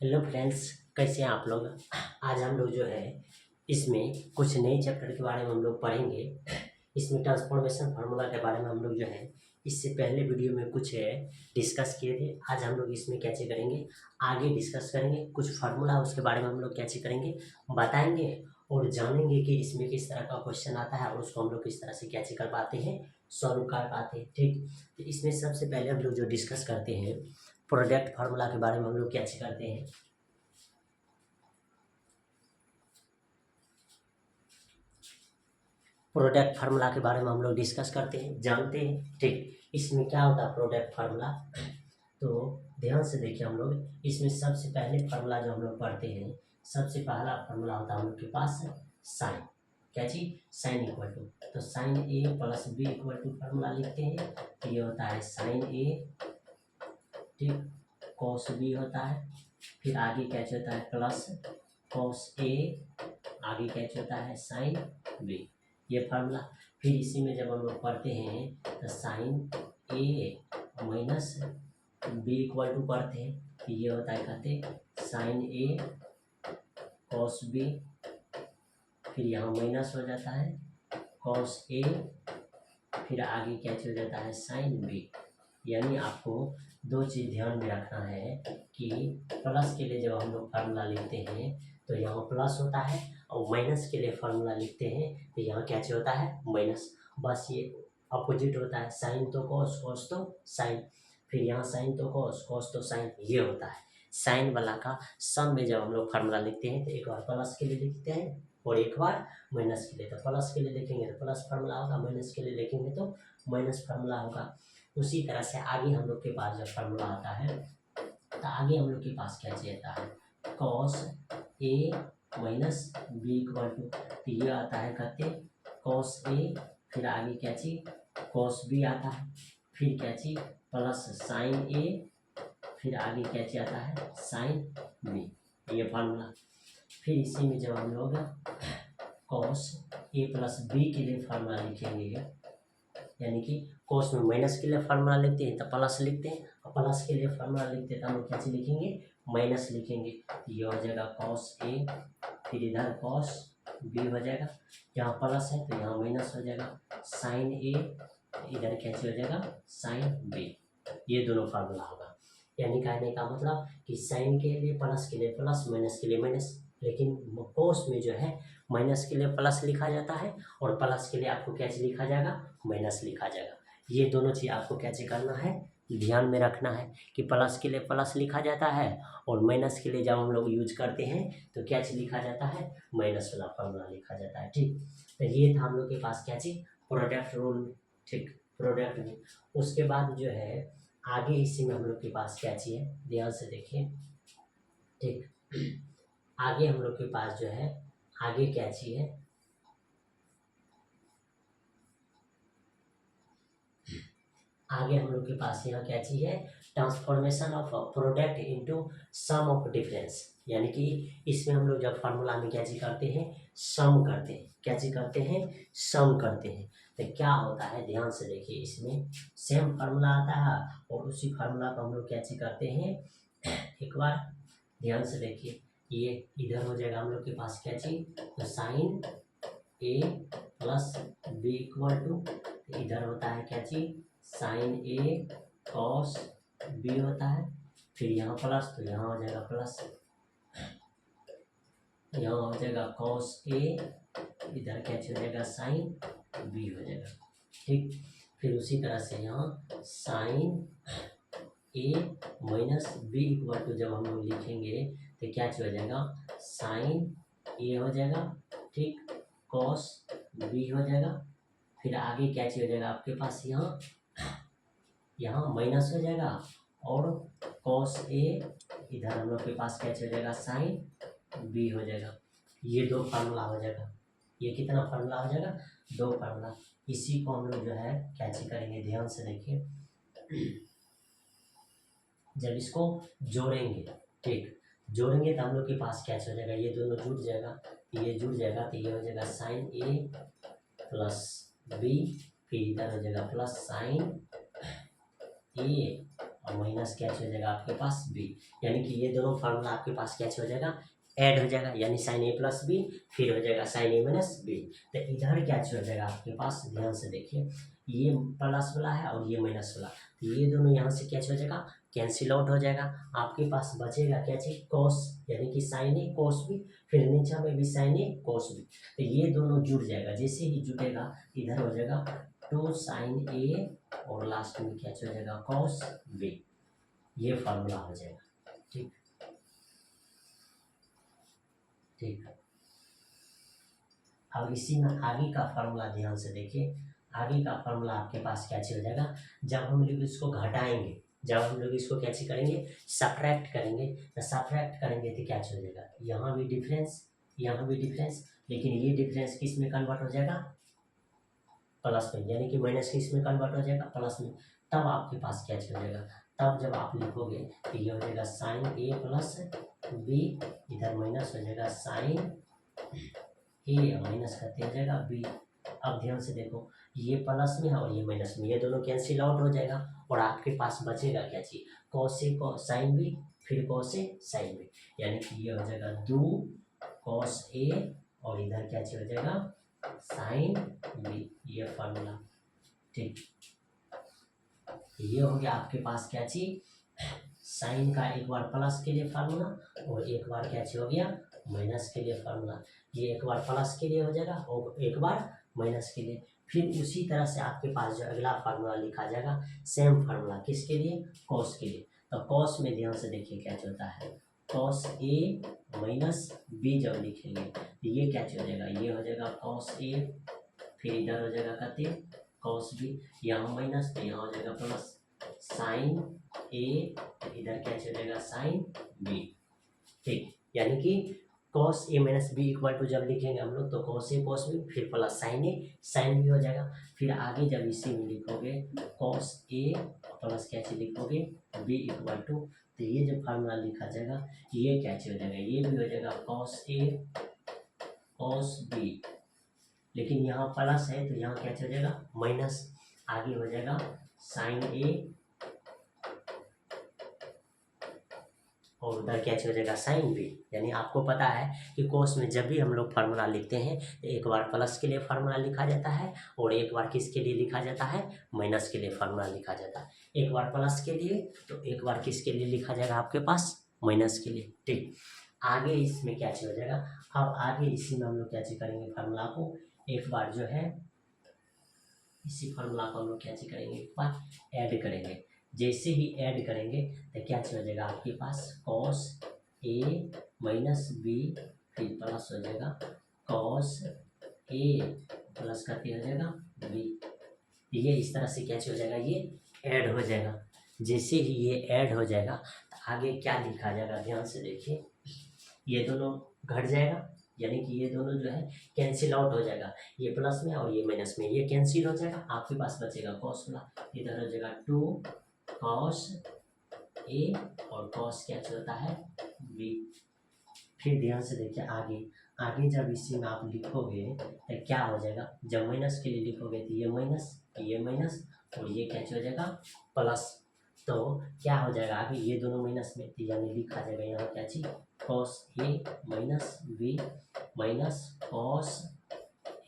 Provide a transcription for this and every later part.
Hello friends, कैसे हैं आप लोग। आज हम लोग जो है इसमें कुछ नए चैप्टर के बारे में हम लोग पढ़ेंगे। इसमें ट्रांसफॉर्मेशन फार्मूला के बारे में हम लोग जो है इससे पहले वीडियो में कुछ डिस्कस किए थे। आज हम लोग इसमें कैसे करेंगे, आगे डिस्कस करेंगे। कुछ फार्मूला उसके बारे में हम लोग कैसे करेंगे बताएंगे और जानेंगे कि इसमें किस तरह का क्वेश्चन आता है और उसको हम लोग किस तरह से कैसे कर पाते हैं, सॉल्व कर पाते हैं। ठीक, तो इसमें सबसे पहले हम लोग जो डिस्कस करते हैं प्रोडक्ट फार्मूला के बारे में हम लोग कैसे करते हैं। प्रोडक्ट फार्मूला के बारे में हम लोग डिस्कस करते हैं, जानते हैं। ठीक, इसमें क्या होता है प्रोडक्ट फार्मूला, तो ध्यान से देखिए। हम लोग इसमें सबसे पहले फार्मूला जो हम लोग पढ़ते हैं, सबसे पहला फार्मूला होता है हम लोग के पास साइन। क्या चीज, साइन इक्वल टू, तो sine A plus B equal to formula लिखते हैं। तो ये होता है साइन ए, ठीक, कॉस बी होता है। फिर आगे क्या होता है प्लस कॉस ए, आगे क्या होता है साइन बी, ये फार्मूला। फिर इसी में जब हम लोग पढ़ते हैं तो sine A minus B equal to पढ़ते हैं, तो ये होता है कहते साइन ए कॉस बी, फिर यहाँ माइनस हो जाता है कॉस ए, फिर आगे क्या हो जाता है साइन बी। यानी आपको दो चीज़ ध्यान में रखना है कि प्लस के लिए जब हम लोग फार्मूला लिखते हैं तो यहाँ प्लस होता है, और माइनस के लिए फार्मूला लिखते हैं तो यहाँ क्या चीज़ होता है माइनस। बस ये अपोजिट होता है, साइन तो कॉस, कॉस तो साइन, फिर यहाँ साइन तो कॉस, कॉस तो साइन, ये होता है। साइन वाला का सम में जब हम लोग फार्मूला लिखते हैं तो एक बार प्लस के लिए लिखते हैं और एक बार माइनस के लिए। तो प्लस के लिए लिखेंगे तो प्लस फार्मूला होगा, माइनस के लिए लिखेंगे तो माइनस फार्मूला होगा। उसी तरह से आगे हम लोग के पास जब फार्मूला आता है तो आगे हम लोग के पास क्या आता है cos A minus B equal to, तो ये आता है कहते कॉस ए, फिर आगे क्या चीज कॉस बी आता है, फिर क्या चीज प्लस साइन ए, फिर आगे क्या चीज आता है साइन बी, ये फार्मूला। फिर इसी में जब हम लोग कॉस ए प्लस बी के लिए फार्मूला लिखेंगे, यानी कि कॉस में माइनस के लिए फार्मूला लिखते हैं तो प्लस लिखते हैं, और प्लस के लिए फार्मूला लिखते हैं तो हम लोग कैसे लिखेंगे माइनस लिखेंगे। ये हो जाएगा कॉस ए, फिर इधर कॉस बी हो जाएगा, यहाँ प्लस है तो यहाँ माइनस हो जाएगा साइन ए, इधर कैसे हो जाएगा साइन बी, ये दोनों फार्मूला होगा। यानी कहने का मतलब कि साइन के लिए प्लस के लिए प्लस, माइनस के लिए माइनस, लेकिन कॉस में जो है माइनस के लिए प्लस लिखा जाता है और प्लस के लिए आपको कैसे लिखा जाएगा माइनस लिखा जाएगा। ये दोनों चीज़ आपको कैसे करना है, ध्यान में रखना है कि प्लस के लिए प्लस लिखा जाता है और माइनस के लिए जब हम लोग यूज करते हैं तो क्या चीज़ लिखा जाता है माइनस वाला फार्मूला लिखा जाता है। ठीक, तो ये था हम लोग के पास क्या चीज़ प्रोडक्ट रूल। ठीक, प्रोडक्ट में उसके बाद जो है आगे इसी में हम लोग के पास क्या चीज़ है, ध्यान से देखिए। ठीक, आगे हम लोग के पास जो है आगे क्या चीज़ है, आगे हम लोग के पास यहाँ क्या चीज़ है transformation of product into sum of difference. यानी कि इसमें हम लोग जब फार्मूला में क्या चीज़ करते हैं सम करते हैं, क्या चीज़ करते हैं सम करते हैं। तो क्या होता है ध्यान से देखिए, इसमें सेम फार्मूला आता है और उसी फार्मूला को हम लोग क्या चीज़ करते हैं, एक बार ध्यान से देखिए, ये इधर हो जाएगा हम लोग के पास क्या चीज़ तो sine A plus B equal to, इधर होता है क्या चीज़ साइन ए कॉस बी होता है, फिर यहाँ प्लस तो यहाँ हो जाएगा प्लस, यहाँ हो जाएगा कॉस ए, इधर क्या हो जाएगा साइन बी हो जाएगा। ठीक, फिर उसी तरह से यहाँ sine A minus B equal to जब हम लोग लिखेंगे तो क्या हो जाएगा साइन ए हो जाएगा, ठीक, कॉस बी हो जाएगा, फिर आगे क्या हो जाएगा आपके पास यहाँ माइनस हो जाएगा और कॉस ए, इधर हम लोग के पास क्या हो जाएगा साइन बी हो जाएगा। ये दो फार्मूला हो जाएगा, ये कितना फार्मूला हो जाएगा दो फार्मूला। इसी को हम लोग जो है कैसे करेंगे ध्यान से देखिए, जब इसको जोड़ेंगे, ठीक, जोड़ेंगे तो हम लोग के पास क्या हो जाएगा ये दोनों जुड़ जाएगा, ये जुड़ जाएगा तो ये हो जाएगा साइन ए प्लस बी, फिर इधर हो जाएगा प्लस साइन ए और माइनस क्या हो जाएगा आपके पास बी, यानी कि ये दोनों फार्मूला आपके पास क्या हो जाएगा, ऐड हो जाएगा, यानी साइन ए प्लस बी फिर हो जाएगा साइन ए माइनस बी। तो इधर क्या हो जाएगा आपके पास, ध्यान से देखिए, ये प्लस वाला है और ये माइनस वाला, तो ये दोनों यहाँ से क्या हो जाएगा, कैंसिल आउट हो जाएगा। आपके पास बचेगा क्या चीज, कॉस, यानी कि साइन ए कॉस बी, फिर नीचे में भी साइन ए कॉस बी, तो ये दोनों जुड़ जाएगा। जैसे ही जुड़ेगा इधर हो जाएगा टू साइन ए और लास्ट में क्या हो जाएगा कॉस बी, ये फार्मूला हो जाएगा। ठीक ठीक, अब इसी में आगे का फार्मूला ध्यान से देखिए, आगे का फार्मूला आपके पास क्या हो जाएगा, जब हम लोग इसको घटाएंगे, जब हम लोग इसको क्या करेंगे, सब्ट्रैक्ट करेंगे, तो सब्ट्रैक्ट करेंगे तो क्या हो जाएगा, यहाँ भी डिफरेंस, यहाँ भी डिफरेंस, लेकिन ये डिफरेंस किस में कन्वर्ट हो जाएगा, प्लस में, यानी कि माइनस किस में कन्वर्ट हो जाएगा, प्लस में। तब आपके पास क्या हो जाएगा, तब जब आप लिखोगे तो ये हो जाएगा साइन ए प्लस बी, इधर माइनस हो जाएगा साइन ए माइनस करते हो जाएगा बी। अब ध्यान से देखो, ये प्लस में है और ये माइनस में, ये दोनों कैंसिल आउट हो जाएगा और आपके पास बचेगा क्या चीज, कॉस ए साइन बी फिर कॉस ए साइन बी, यानी कि ये हो जाएगा 2 कॉस ए और इधर क्या हो जाएगा साइन बी, ये फार्मूला। ठीक, ये हो गया आपके पास क्या चीज, साइन का एक बार प्लस के लिए फार्मूला और एक बार क्या हो गया माइनस के लिए फार्मूला। ये एक बार प्लस के लिए हो जाएगा और एक बार माइनस के लिए। फिर उसी तरह से आपके पास जो अगला फार्मूला लिखा जाएगा, सेम फार्मूला किसके लिए, कॉस के लिए। तो कॉस में ध्यान से देखिए क्या होता है, कॉस ए माइनस बी जब लिखेंगे तो ये क्या हो जाएगा, ये हो जाएगा कॉस ए, फिर इधर हो जाएगा कहते कॉस बी, यहाँ माइनस तो यहाँ हो जाएगा प्लस साइन ए, इधर क्या हो जाएगा साइन बी। ठीक, यानी कि cos A minus B equal to जब लिखेंगे हम लोग तो कॉस ए कॉस बी फिर plus sine a sine b हो जाएगा। फिर आगे जब इसी में लिखोगे कॉस ए प्लस क्या लिखोगे बी इक्वल टू, तो ये जो फार्मूला लिखा जाएगा ये क्या हो जाएगा, ये भी हो जाएगा कॉस ए कॉस बी, लेकिन यहाँ प्लस है तो यहाँ क्या हो जाएगा माइनस, आगे हो जाएगा साइन ए और उधर क्या हो जाएगा साइन बी। यानी आपको पता है कि कोस में जब भी हम लोग फार्मूला लिखते हैं तो एक बार प्लस के लिए फार्मूला लिखा जाता है और एक बार किसके लिए लिखा जाता है, माइनस के लिए फार्मूला लिखा जाता है। एक बार प्लस के लिए तो एक बार किसके लिए लिखा जाएगा आपके पास, माइनस के लिए। ठीक, आगे इसमें क्या हो जाएगा, अब आगे इसी में हम लोग क्या करेंगे, फार्मूला को एक बार जो है इसी फार्मूला को हम लोग क्या करेंगे, एक बार ऐड करेंगे। जैसे ही ऐड करेंगे तो क्या हो जाएगा आपके पास कॉस ए माइनस बी फिर प्लस हो जाएगा कॉस ए प्लस करके हो जाएगा बी। ये इस तरह से क्या हो जाएगा, ये ऐड हो जाएगा। जैसे ही ये ऐड हो जाएगा तो आगे क्या लिखा जाएगा, ध्यान से देखिए, ये दोनों घट जाएगा, यानी कि ये दोनों जो है कैंसिल आउट हो जाएगा, ये प्लस में और ये माइनस में, ये कैंसिल हो जाएगा, आपके पास बचेगा कॉस वाला, इधर हो जाएगा 2 कॉस ए और कॉस क्या होता है बी। फिर ध्यान से देखिए आगे, आगे जब इसी में आप लिखोगे तो क्या हो जाएगा, जब माइनस के लिए लिखोगे तो ये माइनस और ये क्या हो जाएगा प्लस, तो क्या हो जाएगा आगे ये दोनों माइनस में, तो यानी लिखा जाएगा यहाँ क्या चीज cos A minus B minus cos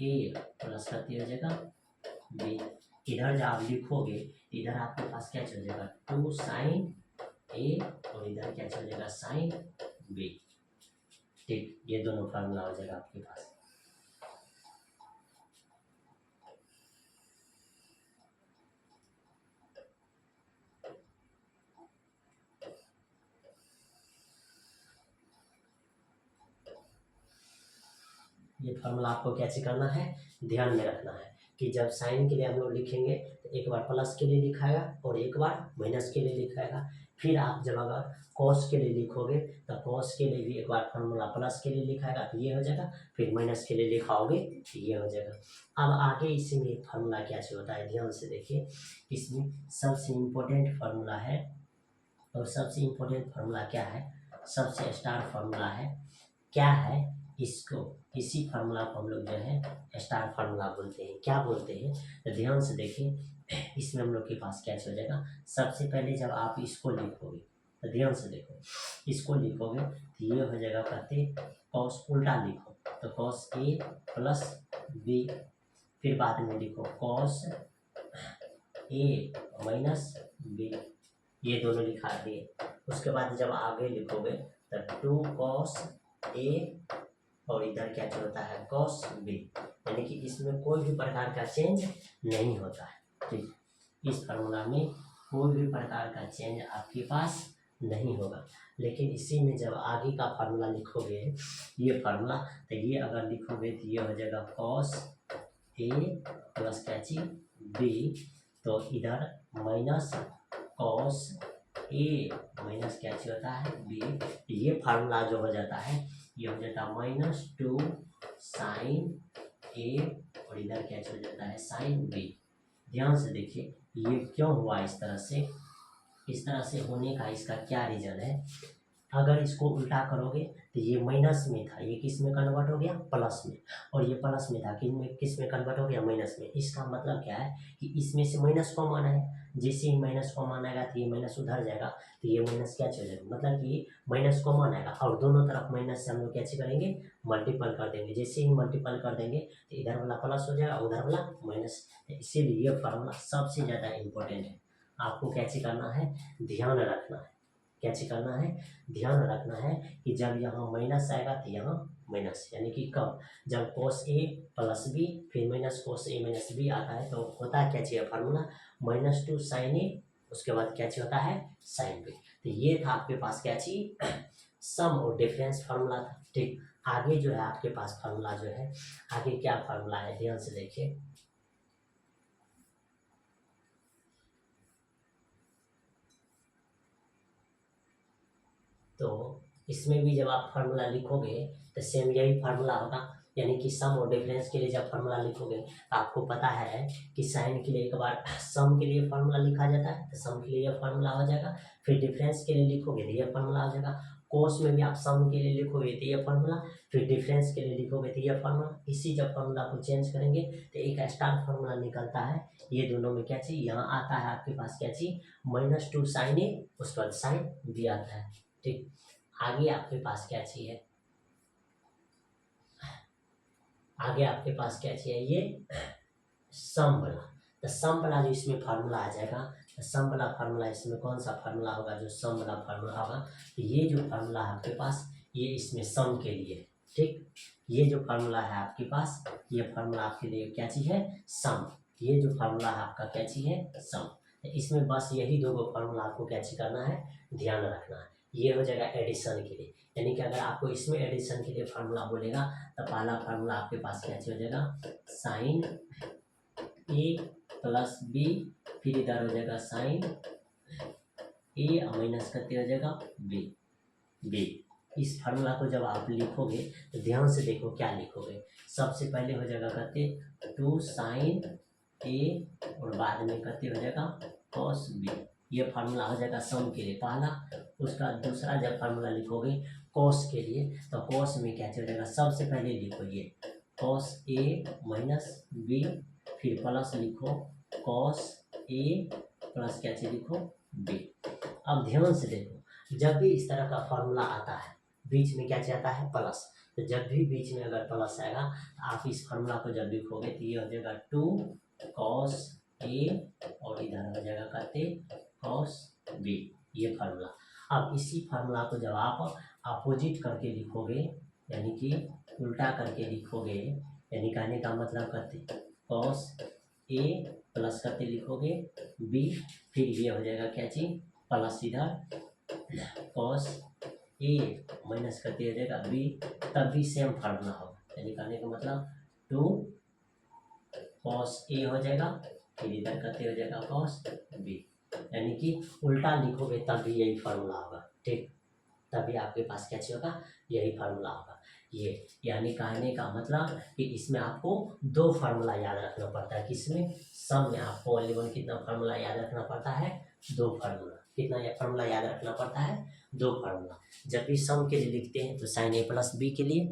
A plus करते हो जाएगा बी। इधर जब आप लिखोगे इधर आपके पास क्या चल जाएगा 2 साइन ए और इधर क्या चल जाएगा साइन बी। ठीक, ये दोनों फार्मूला हो जाएगा आपके पास। ये फार्मूला आपको कैसे करना है, ध्यान में रखना है कि जब साइन के लिए हम लोग लिखेंगे तो एक बार प्लस के लिए लिखाएगा और एक बार माइनस के लिए लिखाएगा। फिर आप जब अगर कॉस के लिए लिखोगे तो कॉस के लिए भी एक बार फार्मूला प्लस के लिए लिखाएगा तो ये हो जाएगा, फिर माइनस के लिए लिखाओगे तो ये हो जाएगा। अब आगे इसी में फार्मूला क्या होता है, ध्यान से देखिए, इसमें सबसे इम्पोर्टेंट फार्मूला है और सबसे इम्पोर्टेंट फार्मूला क्या है, सबसे स्टार फार्मूला है क्या है, इसको इसी फार्मूला को हम लोग जो है स्टार फार्मूला बोलते हैं। क्या बोलते हैं तो ध्यान से देखिए, इसमें हम लोग के पास क्या हो जाएगा। सबसे पहले जब आप इसको लिखोगे तो ध्यान से देखो, इसको लिखोगे तो ये हो जाएगा कहते कॉस, उल्टा लिखो तो कॉस ए प्लस बी, फिर बाद में लिखो कॉस ए माइनस बी, ये दोनों लिखा दिए। उसके बाद जब आगे लिखोगे तो 2 कॉस ए और इधर क्या होता है कॉस बी, यानी कि इसमें कोई भी प्रकार का चेंज नहीं होता है। ठीक, इस फार्मूला में कोई भी प्रकार का चेंज आपके पास नहीं होगा। लेकिन इसी में जब आगे का फार्मूला लिखोगे, ये फार्मूला, तो ये अगर लिखोगे तो ये हो जाएगा कॉस ए प्लस क्या चीज बी, तो इधर माइनस कॉस ए माइनस क्या चीज होता है बी, ये फार्मूला जो हो जाता है ये हो जाता है -2 साइन ए और इधर क्या चीज हो जाता है साइन बी। ध्यान से देखिए ये क्यों हुआ इस तरह से, इस तरह से होने का इसका क्या रीजन है। अगर इसको उल्टा करोगे तो ये माइनस में था, ये किस में कन्वर्ट हो गया प्लस में, और ये प्लस में था किस में कन्वर्ट हो गया माइनस में। इसका मतलब क्या है कि इसमें से माइनस कॉमन है, जैसे ही माइनस कॉमन आएगा तो ये माइनस उधर जाएगा तो ये माइनस क्या चल जाएगा, मतलब कि माइनस कॉमन आएगा और दोनों तरफ माइनस से हम लोग क्या करेंगे मल्टीपल कर देंगे। जैसे ही मल्टीपल कर देंगे तो इधर वाला प्लस हो जाएगा उधर वाला माइनस। इसीलिए ये फार्मूला सबसे ज़्यादा इम्पोर्टेंट है, आपको क्या करना है ध्यान रखना है। क्या करना है ध्यान रखना है कि जब यहाँ माइनस आएगा तो यहाँ माइनस, यानी कि कब जब cos a प्लस बी फिर minus cos a minus b आता है तो होता है क्या चाहिए फार्मूला -2 साइन ए, उसके बाद क्या होता है साइन बी। तो ये था आपके पास क्या चाहिए सम और डिफरेंस फार्मूला था। ठीक, आगे जो है आपके पास फार्मूला जो है, आगे क्या फार्मूला है ध्यान से देखिए। तो इसमें भी जब आप फार्मूला लिखोगे तो सेम यही फार्मूला होगा, यानी कि सम और डिफरेंस के लिए जब फार्मूला लिखोगे तो आपको पता है कि साइन के लिए एक बार सम के लिए फार्मूला लिखा जाता है तो सम के लिए यह फार्मूला हो जाएगा, फिर डिफरेंस के लिए लिखोगे तो यह फार्मूला हो जाएगा, कोस में भी आप सम के लिए लिखोगे तो यह फार्मूला, फिर डिफरेंस के लिए लिखोगे तो यह फार्मूला। इसी जब फार्मूला को चेंज करेंगे तो एक स्टार फार्मूला निकलता है। ये दोनों में क्या चाहिए यहाँ आता है आपके पास क्या चाहिए -2 साइन ए, उसके बाद साइन बी आता है। ठीक, आगे आपके पास क्या चाहिए, आगे आपके पास क्या चाहिए ये सम वाला। तो सम वाला जो इसमें फार्मूला आ जाएगा, तो सम वाला फार्मूला इसमें कौन सा फार्मूला होगा जो सम वाला फार्मूला होगा, तो ये जो फार्मूला है आपके पास ये इसमें सम के लिए। ठीक, ये जो फार्मूला है आपके पास ये फार्मूला आपके लिए क्या चीज है सम, ये जो फार्मूला है आपका क्या चीज है सम। तो इसमें बस यही दो फार्मूला आपको क्या चीज करना है ध्यान रखना है। ये हो जाएगा एडिशन के लिए, यानी कि अगर आपको इसमें एडिशन के लिए फार्मूला बोलेगा तो पहला फार्मूला आपके पास क्या हो जाएगा साइन ए प्लस बी, फिर इधर हो जाएगा साइन ए माइनस करते हो जाएगा बी बी। इस फार्मूला को जब आप लिखोगे तो ध्यान से देखो क्या लिखोगे। सबसे पहले हो जाएगा कहते 2 साइन ए और बाद में कहते हो जाएगा कॉस बी, ये फार्मूला हो जाएगा सम के लिए पहला। उसका दूसरा जब फार्मूला लिखोगे कॉस के लिए तो कॉस में क्या हो जाएगा सबसे पहले लिखो ये कॉस ए माइनस बी, फिर प्लस लिखो कॉस ए प्लस क्या चीज लिखो बी। अब ध्यान से देखो जब भी इस तरह का फार्मूला आता है बीच में क्या आता है प्लस, तो जब भी बीच में अगर प्लस आएगा तो आप इस फार्मूला को जब लिखोगे तो ये हो जाएगा 2 कॉस ए और इधर हो जाएगा कहते कॉस बी, ये फार्मूला। अब इसी फार्मूला को जब आप अपोजिट करके लिखोगे यानी कि उल्टा करके लिखोगे, यानी कहने का मतलब कहते कॉस ए प्लस करके लिखोगे बी, फिर ये हो जाएगा क्या चीज प्लस इधर कॉस ए माइनस करते हो जाएगा बी, तब भी सेम फार्मूला होगा, यानी कहने का मतलब 2 कॉस ए हो जाएगा फिर इधर करते हो जाएगा कॉस बी, यानी कि उल्टा लिखोगे तब भी यही फार्मूला होगा। ठीक, तभी आपके पास क्या होगा यही फार्मूला होगा। ये यानी कहने का मतलब कि इसमें आपको 2 फार्मूला याद रखना पड़ता है, किसमें सम में आपको ओनली वन कितना फार्मूला याद रखना पड़ता है 2 फार्मूला। कितना फार्मूला याद रखना पड़ता है 2 फार्मूला। जब भी सम के लिए लिखते हैं तो साइन ए प्लस बी के लिए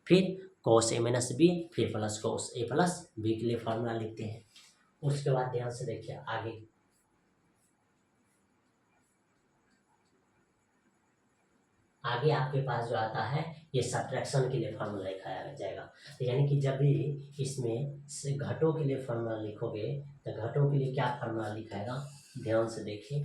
फिर cos a माइनस बी, फिर plus cos a plus b के लिए फार्मूला लिखते हैं। उसके बाद ध्यान से देखिए आगे आपके पास जो आता है ये सब्ट्रैक्शन के लिए फार्मूला लिखाया जाएगा। तो यानी कि जब भी इसमें से घटों के लिए फार्मूला लिखोगे तो घटों के लिए क्या फार्मूला लिखाएगा, ध्यान से देखिए।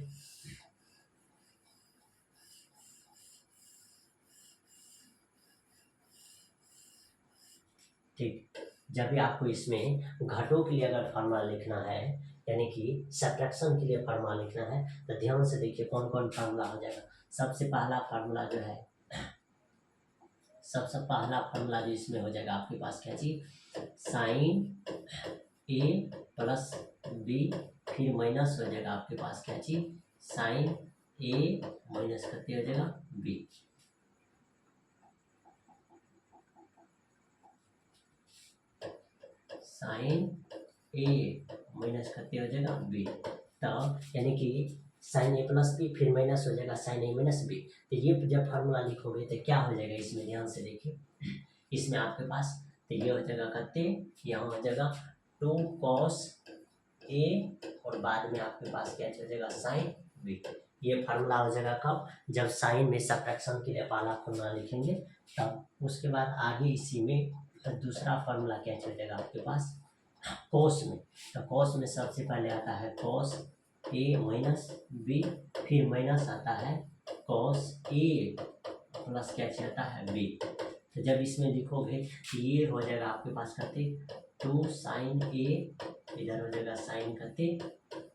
ठीक, जब भी आपको इसमें घटों के लिए अगर फार्मूला लिखना है यानी कि सब्ट्रैक्शन के लिए फार्मूला लिखना है तो ध्यान से देखिए कौन कौन फार्मूला हो जाएगा। सबसे पहला फार्मूला जो है, सबसे पहला फार्मूला जो इसमें हो जाएगा आपके पास क्या चीज, साइन ए प्लस बी, फिर माइनस हो जाएगा आपके पास क्या चीज, साइन ए माइनस करते हो जाएगा बी। साइन ए माइनस करते हो जाएगा बी, तब यानी कि साइन ए प्लस बी फिर माइनस हो जाएगा साइन ए माइनस बी। तो ये जब फार्मूला लिखोगे तो क्या हो जाएगा इसमें, ध्यान से देखिए। इसमें आपके पास तो ये हो जाएगा करते, यहाँ हो जाएगा 2 cos ए और बाद में आपके पास क्या हो जाएगा साइन बी। ये फार्मूला हो जाएगा कब, जब साइन में सब्ट्रैक्शन के लिए पहला फार्मूला लिखेंगे तब। उसके बाद आगे इसी में दूसरा फार्मूला क्या हो जाएगा आपके पास कोस में। तो कोस में सबसे पहले आता है कोस ए माइनस बी, फिर माइनस आता है कोस ए प्लस क्या आता है बी। तो जब इसमें लिखोगे तो ये हो जाएगा आपके पास करते 2 साइन ए, इधर हो जाएगा साइन करते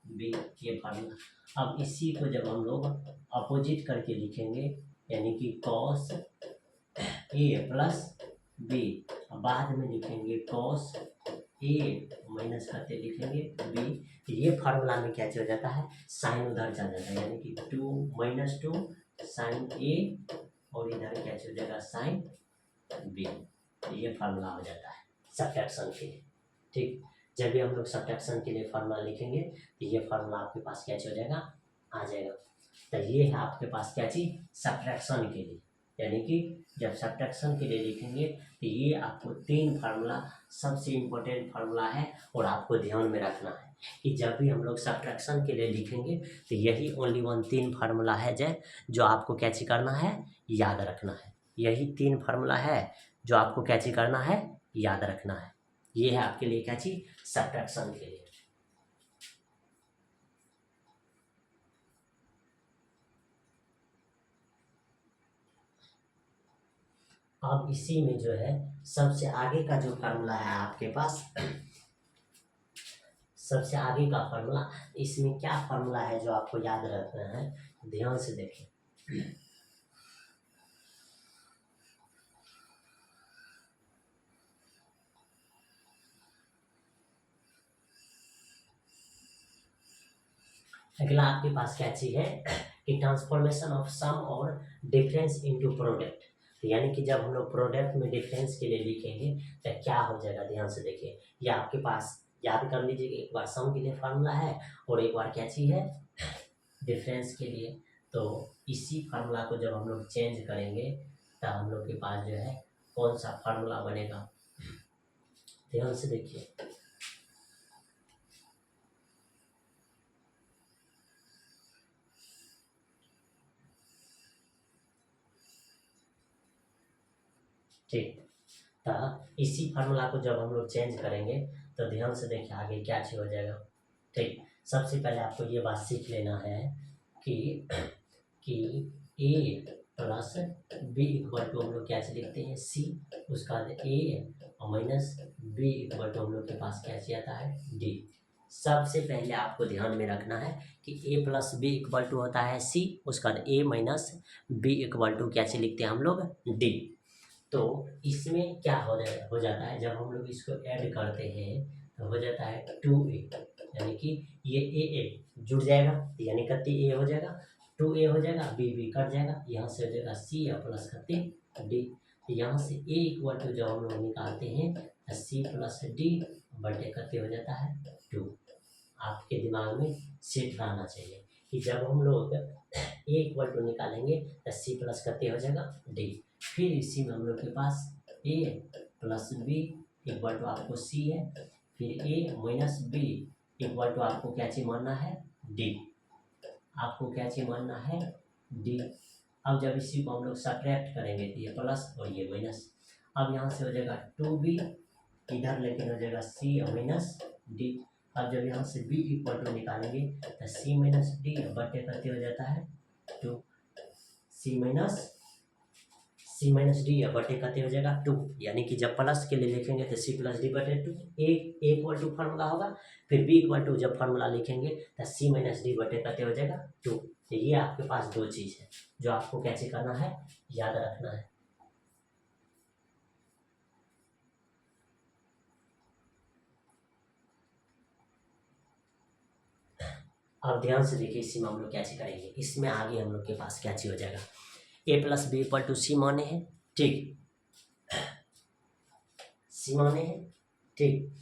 बी, ये फार्मूला। अब इसी को जब हम लोग अपोजिट करके लिखेंगे यानी कि कॉस ए प्लस बी, बाद में लिखेंगे कॉस ए माइनस करते लिखेंगे बी। ये फार्मूला में क्या चल जाता है, साइन उधर चल जाता है यानी कि 2 माइनस 2 साइन ए और इधर क्या चल जाएगा साइन बी। ये फार्मूला हो जाता है सब्ट्रैक्शन के लिए। ठीक, जब भी हम लोग सब्ट्रैक्शन के लिए फार्मूला लिखेंगे तो ये फार्मूला आपके पास क्या हो जाएगा, आ जाएगा। तो ये है आपके पास क्या चीज, सब्ट्रैक्शन के लिए। यानी कि जब सब्ट्रैक्शन के लिए लिखेंगे तो ये आपको 3 फार्मूला सबसे इम्पोर्टेंट फार्मूला है और आपको ध्यान में रखना है कि जब भी हम लोग सब्ट्रैक्शन के लिए लिखेंगे तो यही ओनली 3 फार्मूला है जो आपको क्या चीज करना है, याद रखना है। यही 3 फार्मूला है जो आपको क्या चीज करना है, याद रखना है। ये है आपके लिए क्या चीज, सब्ट्रैक्शन के लिए। अब इसी में जो है सबसे आगे का जो फार्मूला है आपके पास, सबसे आगे का फार्मूला, इसमें क्या फार्मूला है जो आपको याद रखना है, ध्यान से देखें। अगला आपके पास क्या चीज है कि ट्रांसफॉर्मेशन ऑफ सम और डिफरेंस इनटू प्रोडक्ट। यानी कि जब हम लोग प्रोडक्ट में डिफरेंस के लिए लिखेंगे तो क्या हो जाएगा, ध्यान से देखिए। ये आपके पास याद कर लीजिए कि एक बार सम के लिए फार्मूला है और एक बार क्या चीज है, डिफरेंस के लिए। तो इसी फार्मूला को जब हम लोग चेंज करेंगे तो हम लोग के पास जो है कौन सा फार्मूला बनेगा, ध्यान से देखिए। ठीक, तो इसी फार्मूला को जब हम लोग चेंज करेंगे तो ध्यान से देखिए आगे क्या चीज हो जाएगा। ठीक, सबसे पहले आपको ये बात सीख लेना है कि A plus B equal to हम लोग क्या चीज लिखते हैं सी, उसका बाद ए और माइनस बी इक्वल टू हम लोग के पास क्या चीज आता है डी। सबसे पहले आपको ध्यान में रखना है कि A plus B equal to होता है सी, उसका बाद ए माइनस बी इक्वल टू क्या चीज लिखते हैं हम लोग डी। तो इसमें क्या हो जाता है, जब हम लोग इसको ऐड करते हैं तो हो जाता है 2a, यानी कि ये ए जुड़ जाएगा यानी कति ए हो जाएगा, 2a हो जाएगा, बी कट जाएगा, यहाँ से हो जाएगा सी या प्लस कति डी। यहाँ से a इक्वल टू जब हम लोग निकालते हैं तो सी प्लस डी बटे कति हो जाता है 2। आपके दिमाग में सेट रहना चाहिए कि जब हम लोग a इक्वल टू निकालेंगे तो सी प्लस कति हो जाएगा डी। फिर इसी में हम लोग के पास ए प्लस बी इक्वल टू आपको सी है, फिर ए माइनस बी इक्वल टू आपको क्या चीज मानना है, डी। आपको क्या चीज मानना है, डी। अब जब इसी को हम लोग सब्ट्रैक्ट करेंगे तो ये प्लस और ये माइनस। अब यहाँ से हो जाएगा 2b, इधर लेकिन हो जाएगा c और माइनस डी। अब जब यहाँ से b इक्वल टू निकालेंगे तो c माइनस डी बटे करते हो जाता है 2, c माइनस डी बटे करते हो जाएगा 2। यानी कि जब प्लस के लिए लिखेंगे तो c प्लस डी बटे 2, ए इक्वल टू फार्मूला होगा। फिर b इक्वल टू जब फार्मूला लिखेंगे तो c माइनस डी बटे करते हो जाएगा 2। तो ये आपके पास दो चीज़ है जो आपको कैसे करना है, याद रखना है। अब ध्यान से देखिए, इसी में हम लोग कैसे करेंगे। इसमें आगे हम लोग के पास क्या चीज हो जाएगा, A plus B equal to C माने हैं, ठीक, सी माने हैं, ठीक।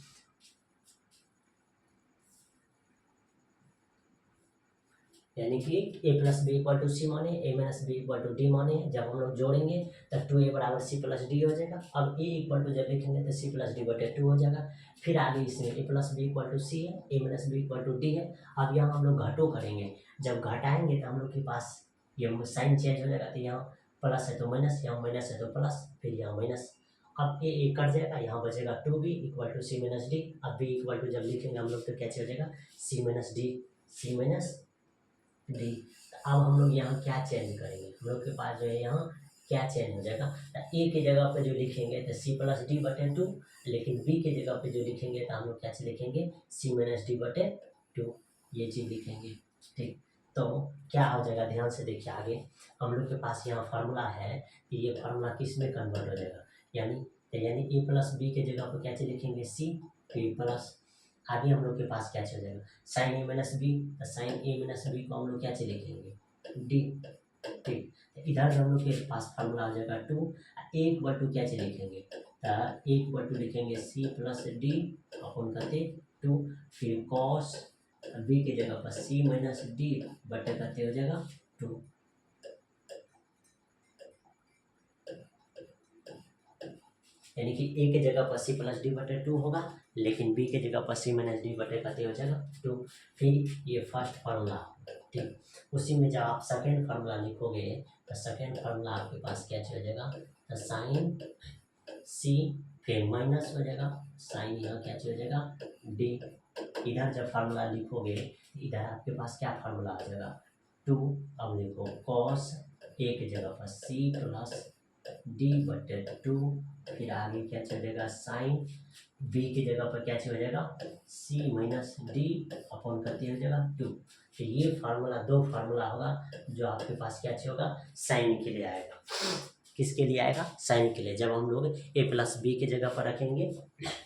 यानी कि A plus B equal to C माने, A minus B equal to D माने। जब हम लोग जोड़ेंगे तब 2a बराबर सी प्लस डी हो जाएगा। अब ए इक्वल टू जब लिखेंगे तो सी प्लस डी बटे 2 हो जाएगा। फिर आगे इसमें A plus B equal to C है, A minus B equal to D है। अब यहाँ हम लोग घटो करेंगे, जब घटाएंगे तो हम लोग के पास ये साइन चेंज हो जाएगा। तो यहाँ प्लस है तो माइनस, यहाँ माइनस है तो प्लस, फिर यहाँ माइनस। अब ए कट जाएगा, यहाँ बचेगा 2b equal to c minus d. अब b इक्वल टू जब लिखेंगे हम लोग तो क्या हो जाएगा, c minus d, c minus d. अब हम लोग यहाँ क्या चेंज करेंगे, हम लोग के पास जो है यहाँ क्या चेंज हो जाएगा, तो ए के जगह पे जो लिखेंगे तो सी प्लस डी बटे 2, लेकिन बी के जगह पे जो लिखेंगे तो हम लोग क्या चीज लिखेंगे, सी माइनस डी बटे 2, ये चीज लिखेंगे, ठीक। तो क्या हो जाएगा, ध्यान से देखिए आगे हम लोग के पास यहाँ फार्मूला है कि ये फार्मूला किस में कन्वर्ट हो जाएगा, यानी ए प्लस बी के जगह पर क्या चीज लिखेंगे, सी, फिर प्लस। आगे हम लोग के पास क्या हो जाएगा, sign A minus B, sign A minus B को हम लोग क्या चीज लिखेंगे, डी, ठीक। इधर हम लोग के पास फार्मूला हो जाएगा 2, ए इक्वल टू क्या चीज लिखेंगे, ए इक्वल टू लिखेंगे सी प्लस डी अपन करते 2, फिर कॉस बी के जगह पर सी माइनस डी बटे करते हो जाएगा 2। यानी कि ए के जगह पर सी प्लस डी बटे 2 होगा, लेकिन बी के जगह पर सी माइनस डी बटे करते हो जाएगा 2। फिर ये फर्स्ट फार्मूला, ठीक। उसी में जब आप सेकेंड फार्मूला लिखोगे तो सेकेंड फार्मूला आपके पास क्या हो जाएगा, तो साइन सी, फिर माइनस हो जाएगा साइन, यहाँ क्या हो जाएगा डी। इधर जब फार्मूला लिखोगे इधर आपके पास क्या फार्मूला आ जाएगा 2। अब लिखो कॉस ए के जगह पर सी प्लस डी बटे 2, फिर आगे क्या चलेगा साइन बी की जगह पर क्या हो जाएगा, सी माइनस डी अपॉन करते हो जाएगा 2। तो ये फार्मूला, दो फार्मूला होगा जो आपके पास क्या होगा, साइन के लिए आएगा। किसके लिए आएगा, साइन के लिए। जब हम लोग ए प्लस बी के जगह पर रखेंगे,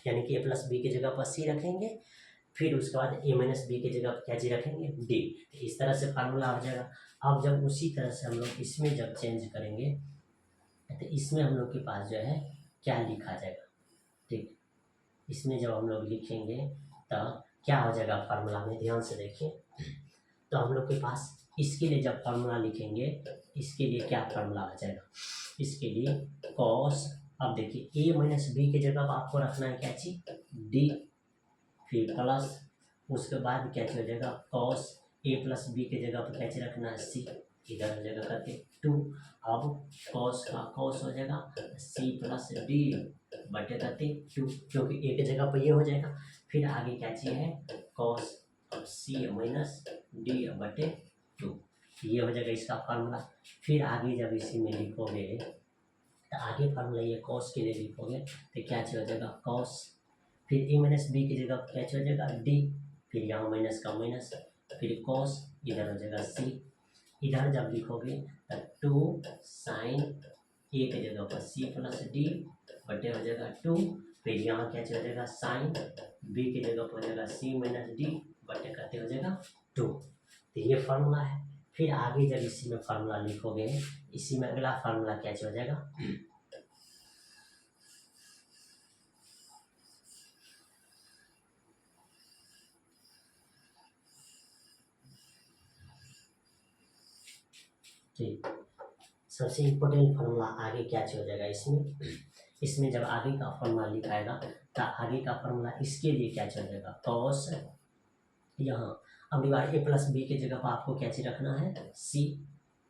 यानी कि ए प्लस बी के जगह पर सी रखेंगे, फिर उसके बाद ए माइनस बी की जगह क्या चीज रखेंगे, डी। इस तरह से फार्मूला आ जाएगा। अब जब उसी तरह से हम लोग इसमें जब चेंज करेंगे तो इसमें हम लोग के पास जो है क्या लिखा जाएगा, ठीक। इसमें जब हम लोग लिखेंगे तो क्या हो जाएगा फार्मूला में, ध्यान से देखिए। तो हम लोग के पास इसके लिए जब फार्मूला लिखेंगे, इसके लिए क्या फार्मूला आ जाएगा, इसके लिए कॉस, अब देखिए ए माइनस बी की जगह पर आपको रखना है क्या चीज, डी, फिर प्लस, उसके बाद क्या हो जाएगा कॉस ए प्लस बी के जगह पर क्या रखना है, सी, इधर जगह करके 2। अब कॉस का कॉस हो जाएगा सी प्लस डी बटे करते 2, क्योंकि ए के जगह पर ये हो जाएगा। फिर आगे क्या चाहिए है कॉस सी माइनस डी बटे 2, ये हो जाएगा इसका फार्मूला। फिर आगे जब इसी में लिखोगे तो आगे फार्मूला ये कॉस के लिए लिखोगे तो क्या हो जाएगा कॉस, फिर ए माइनस बी की जगह क्या हो जाएगा डी, फिर यहाँ माइनस का माइनस, फिर कॉस, इधर हो जाएगा सी। इधर जब लिखोगे तो 2 साइन ए के जगह पर सी प्लस डी बटे हो जाएगा 2, फिर यहाँ क्या हो जाएगा साइन बी की जगह पर हो जाएगा सी माइनस डी बटे करते हो जाएगा 2। तो ये फार्मूला है। फिर आगे जब इसी में फार्मूला लिखोगे, इसी में अगला फार्मूला क्या हो जाएगा, ठीक। सबसे इम्पोर्टेंट फार्मूला आगे क्या हो जाएगा इसमें, इसमें जब आगे का फॉर्मूला लिखाएगा तो आगे का फॉर्मूला इसके लिए क्या चल जाएगा, कॉस, यहाँ अब डिवाइड ए प्लस बी के जगह पर आपको क्या चीज रखना है, सी,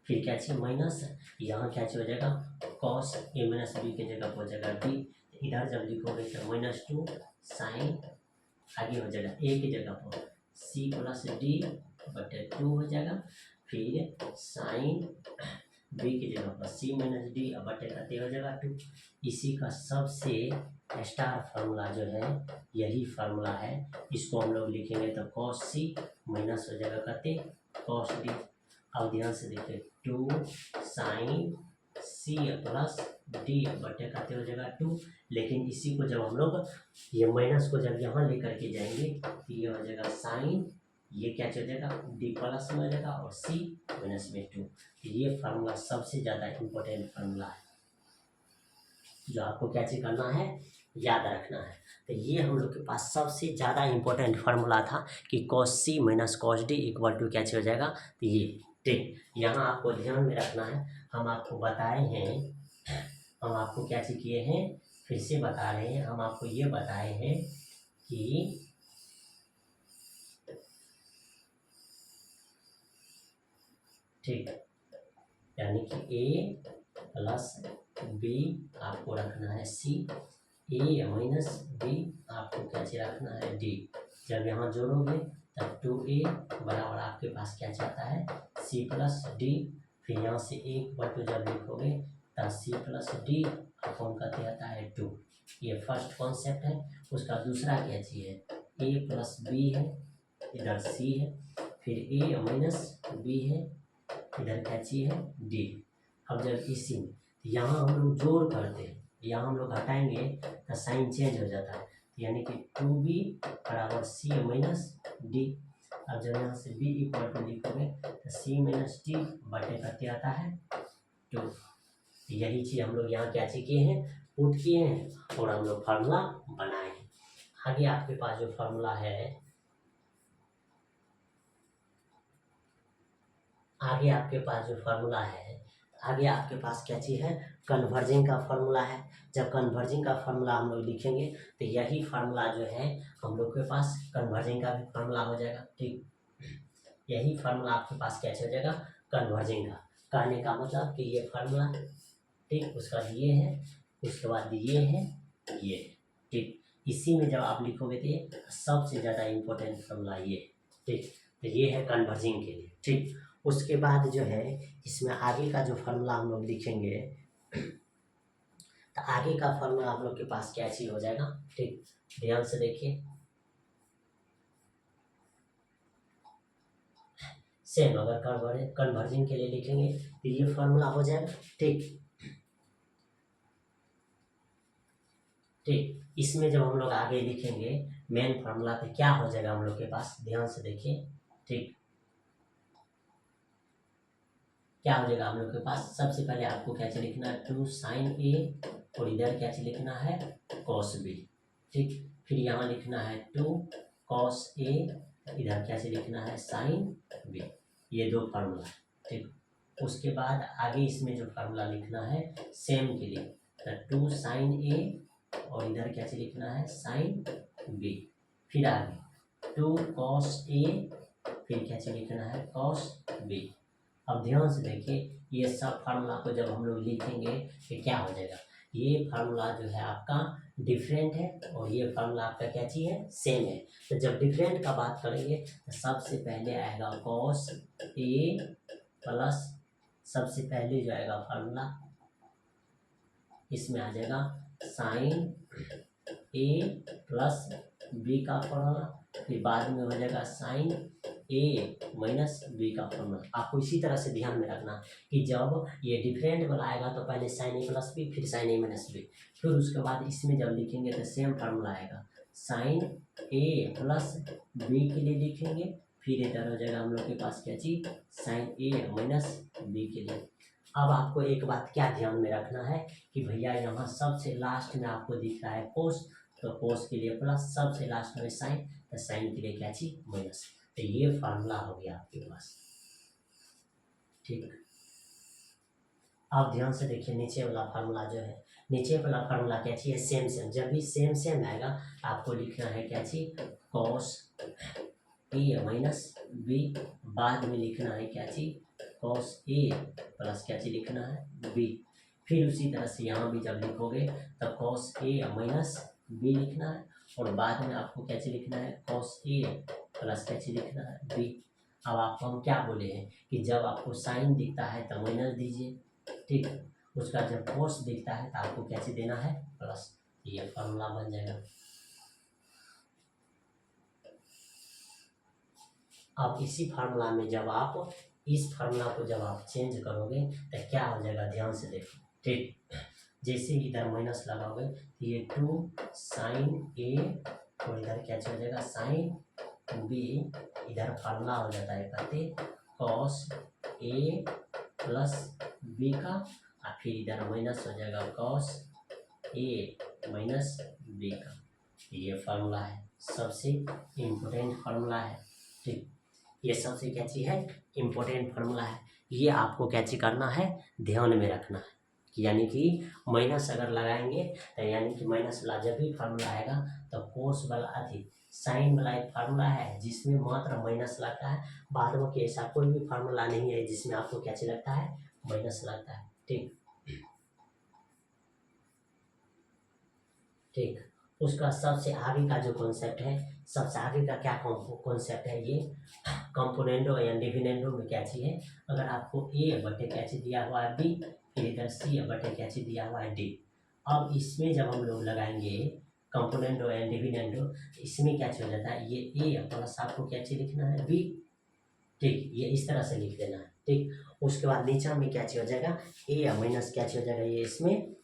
फिर क्या चीज माइनस, यहाँ क्या चीज हो जाएगा, कॉस ए माइनस बी के जगह पर हो जाएगा डी, इधर जब लिखोगे तो -2 साइन, आगे हो जाएगा ए की जगह पर सी प्लस डी बटे 2 हो जाएगा, फिर साइन बी की जगह पर सी माइनस डी बटे कते हो जाएगा 2। इसी का सबसे स्टार फार्मूला जो है यही फार्मूला है, इसको हम लोग लिखेंगे तो कॉस सी माइनस हो जाएगा कते, कॉस डी। अब ध्यान से देखिए 2 साइन सी प्लस डी बटे कते हो जाएगा 2, लेकिन इसी को जब हम लोग ये माइनस को जब यहाँ लेकर के जाएंगे तो ये हो जाएगा साइन, ये क्या हो जाएगा डी प्लस में हो जाएगा और सी माइनस में 2। ये फार्मूला सबसे ज़्यादा इम्पोर्टेंट फार्मूला है जो आपको क्या चीज करना है, याद रखना है। तो ये हम लोग के पास सबसे ज़्यादा इम्पोर्टेंट फार्मूला था कि cos c minus cos d equal to क्या चीज हो जाएगा, तो ये ठीक यहाँ आपको ध्यान में रखना है। हम आपको बताए हैं, हम आपको क्या चीज किए हैं, फिर से बता रहे हैं, हम आपको ये बताए हैं कि ठीक, यानी कि ए प्लस बी आपको रखना है सी, ए माइनस बी आपको क्या चीज रखना है डी। जब यहाँ जोड़ोगे तब 2a बराबर आपके पास क्या चाहता है, सी प्लस डी, फिर यहाँ से एक बटू जब लिखोगे तब सी प्लस डी अपॉन करते आता है 2। ये फर्स्ट कॉन्सेप्ट है। उसका दूसरा क्या चीज है, ए प्लस बी है, इधर सी है, फिर ए माइनस बी है, इधर क्या चीज है डी। अब जब इसी में यहाँ हम लोग जोड़ करते हैं, यहाँ हम लोग हटाएंगे तो साइन चेंज हो जाता है, यानी कि 2b बराबर सी माइनस डी। अब जब यहाँ से b इक्वल टू लिखोगे तो सी माइनस डी बटे करते आता है 2। यही चीज़ हम लोग यहाँ क्या चीज किए हैं, पुट किए हैं और हम लोग फार्मूला बनाए हैं। आगे आपके पास जो फार्मूला है, आगे आपके पास जो फार्मूला है, आगे आपके पास क्या चीज़ है, कन्वर्जिंग का फार्मूला है। जब कन्वर्जिंग का फार्मूला हम लोग लिखेंगे तो यही फार्मूला जो है हम लोग के पास कन्वर्जिंग का भी फार्मूला हो जाएगा। ठीक, यही फार्मूला आपके पास कैसे हो जाएगा, कन्वर्जिंग का। कहने का मतलब कि ये फार्मूला ठीक, उसका ये है, उसके बाद ये है, ये ठीक, इसी में जब आप लिखोगे तो सबसे ज़्यादा इम्पोर्टेंट फार्मूला ये ठीक, तो ये है कन्वर्जिंग के लिए। ठीक, उसके बाद जो है इसमें आगे का जो फार्मूला हम लोग लिखेंगे तो आगे का फार्मूला हम लोग के पास क्या चीज हो जाएगा। ठीक, ध्यान से देखिए, सेम अगर कन्वर्जिंग के लिए लिखेंगे तो ये फार्मूला हो जाएगा। ठीक ठीक, इसमें जब हम लोग आगे लिखेंगे मेन फार्मूला तो क्या हो जाएगा हम लोग के पास, ध्यान से देखिए। ठीक, क्या हो जाएगा हम लोग के पास, सबसे पहले आपको क्या चीज लिखना है, 2 साइन ए और इधर क्या चीज लिखना है, कॉस बी। ठीक, फिर यहाँ लिखना है 2 कॉस ए, इधर क्या चीज लिखना है, साइन बी। ये दो फार्मूला। ठीक, उसके बाद आगे इसमें जो फार्मूला लिखना है सेम के लिए, तो 2 साइन ए और इधर क्या चीज लिखना है, साइन बी। फिर आगे 2 कॉस ए, फिर क्या चीज लिखना है, कॉस बी। अब ध्यान से देखिए, ये सब फार्मूला को जब हम लोग लिखेंगे तो क्या हो जाएगा, ये फार्मूला जो है आपका डिफरेंट है और ये फार्मूला आपका क्या चीज है, सेम है। तो जब डिफरेंट का बात करेंगे तो सबसे पहले आएगा कॉस ए प्लस, सबसे पहले जो आएगा फार्मूला इसमें आ जाएगा साइन ए प्लस बी का फॉर्मूला, फिर बाद में हो जाएगा साइन ए माइनस बी का फॉर्मूला। आपको इसी तरह से ध्यान में रखना कि जब ये डिफरेंट वाला आएगा तो पहले साइन ए प्लस बी, फिर साइन ए माइनस बी, फिर उसके बाद इसमें जब लिखेंगे तो सेम फार्मूला आएगा, साइन ए प्लस बी के लिए लिखेंगे, फिर इधर हो जाएगा हम लोग के पास क्या चीज, साइन ए माइनस बी के लिए। अब आपको एक बात क्या ध्यान में रखना है कि भैया यहाँ सबसे लास्ट में आपको दिख रहा है कोस, तो कोस के लिए प्लस, सबसे लास्ट में साइन, तो साइन के लिए क्या चीज, माइनस। तो ये फार्मूला हो गया आपके पास। ठीक, आप ध्यान से देखिए नीचे वाला फार्मूला जो है, नीचे वाला फार्मूला क्या चाहिए, सेम सेम। जब भी सेम सेम आएगा आपको लिखना है क्या चाहिए, कॉस ए माइनस बी। बाद में लिखना है क्या चाहिए, कॉस ए प्लस क्या चाहिए लिखना है बी। फिर उसी तरह से यहाँ भी जब लिखोगे तब कॉस ए माइनस बी लिखना है, और बाद में आपको क्या चाहिए लिखना है, कॉस ए प्लस क्या चाहिए लिखना है बी। अब आपको हम क्या बोले हैं कि जब आपको साइन दिखता है तो माइनस दीजिए, ठीक। उसका जब कोस दिखता है तो आपको क्या चीज देना है, प्लस। ये फॉर्मूला बन जाएगा। अब इसी फार्मूला में जब आप इस फार्मूला को जब आप चेंज करोगे तो क्या हो जाएगा, ध्यान से देखो, ठीक। जैसे इधर माइनस लगाओगे तो ये 2 साइन ए, और इधर क्या हो जाएगा साइन बी। इधर फार्मूला हो जाता है कहते कॉस ए प्लस बी का, और फिर इधर माइनस हो जाएगा कॉस ए माइनस बी का। ये फार्मूला है, सबसे इम्पोर्टेंट फार्मूला है, ठीक। ये सबसे क्या चीज़ है, इम्पोर्टेंट फार्मूला है। ये आपको क्या चीज करना है, ध्यान में रखना है कि यानी कि माइनस अगर लगाएंगे तो यानी कि माइनस वाला जब भी फार्मूला आएगा तो कोस वाला अधिक साइन वाला एक फार्मूला है जिसमें मात्र माइनस लगता है। बाद में कि ऐसा कोई भी फार्मूला नहीं है जिसमें आपको क्या चीज लगता है, माइनस लगता है, ठीक ठीक। उसका सबसे आगे का जो कॉन्सेप्ट है, सबसे आगे का क्या कॉन्सेप्ट है, ये कंपोनेंडो या डिविडेंडो में क्या चीज है, अगर आपको ए बटे क्या चीज दिया हुआ है बी, फिर इधर सी बटे क्या चीज दिया हुआ है डी। अब इसमें जब हम लोग लगाएंगे कंपोनेंडो या डिविडेंडो, इसमें क्या चीज हो जाता है, ये ए प्लस आपको क्या चीज लिखना है बी, ठीक। ये इस तरह से लिख देना है, ठीक। उसके बाद नीचे में क्या चीज हो जाएगा, ए माइनस क्या चीज हो जाएगा, ये इसमें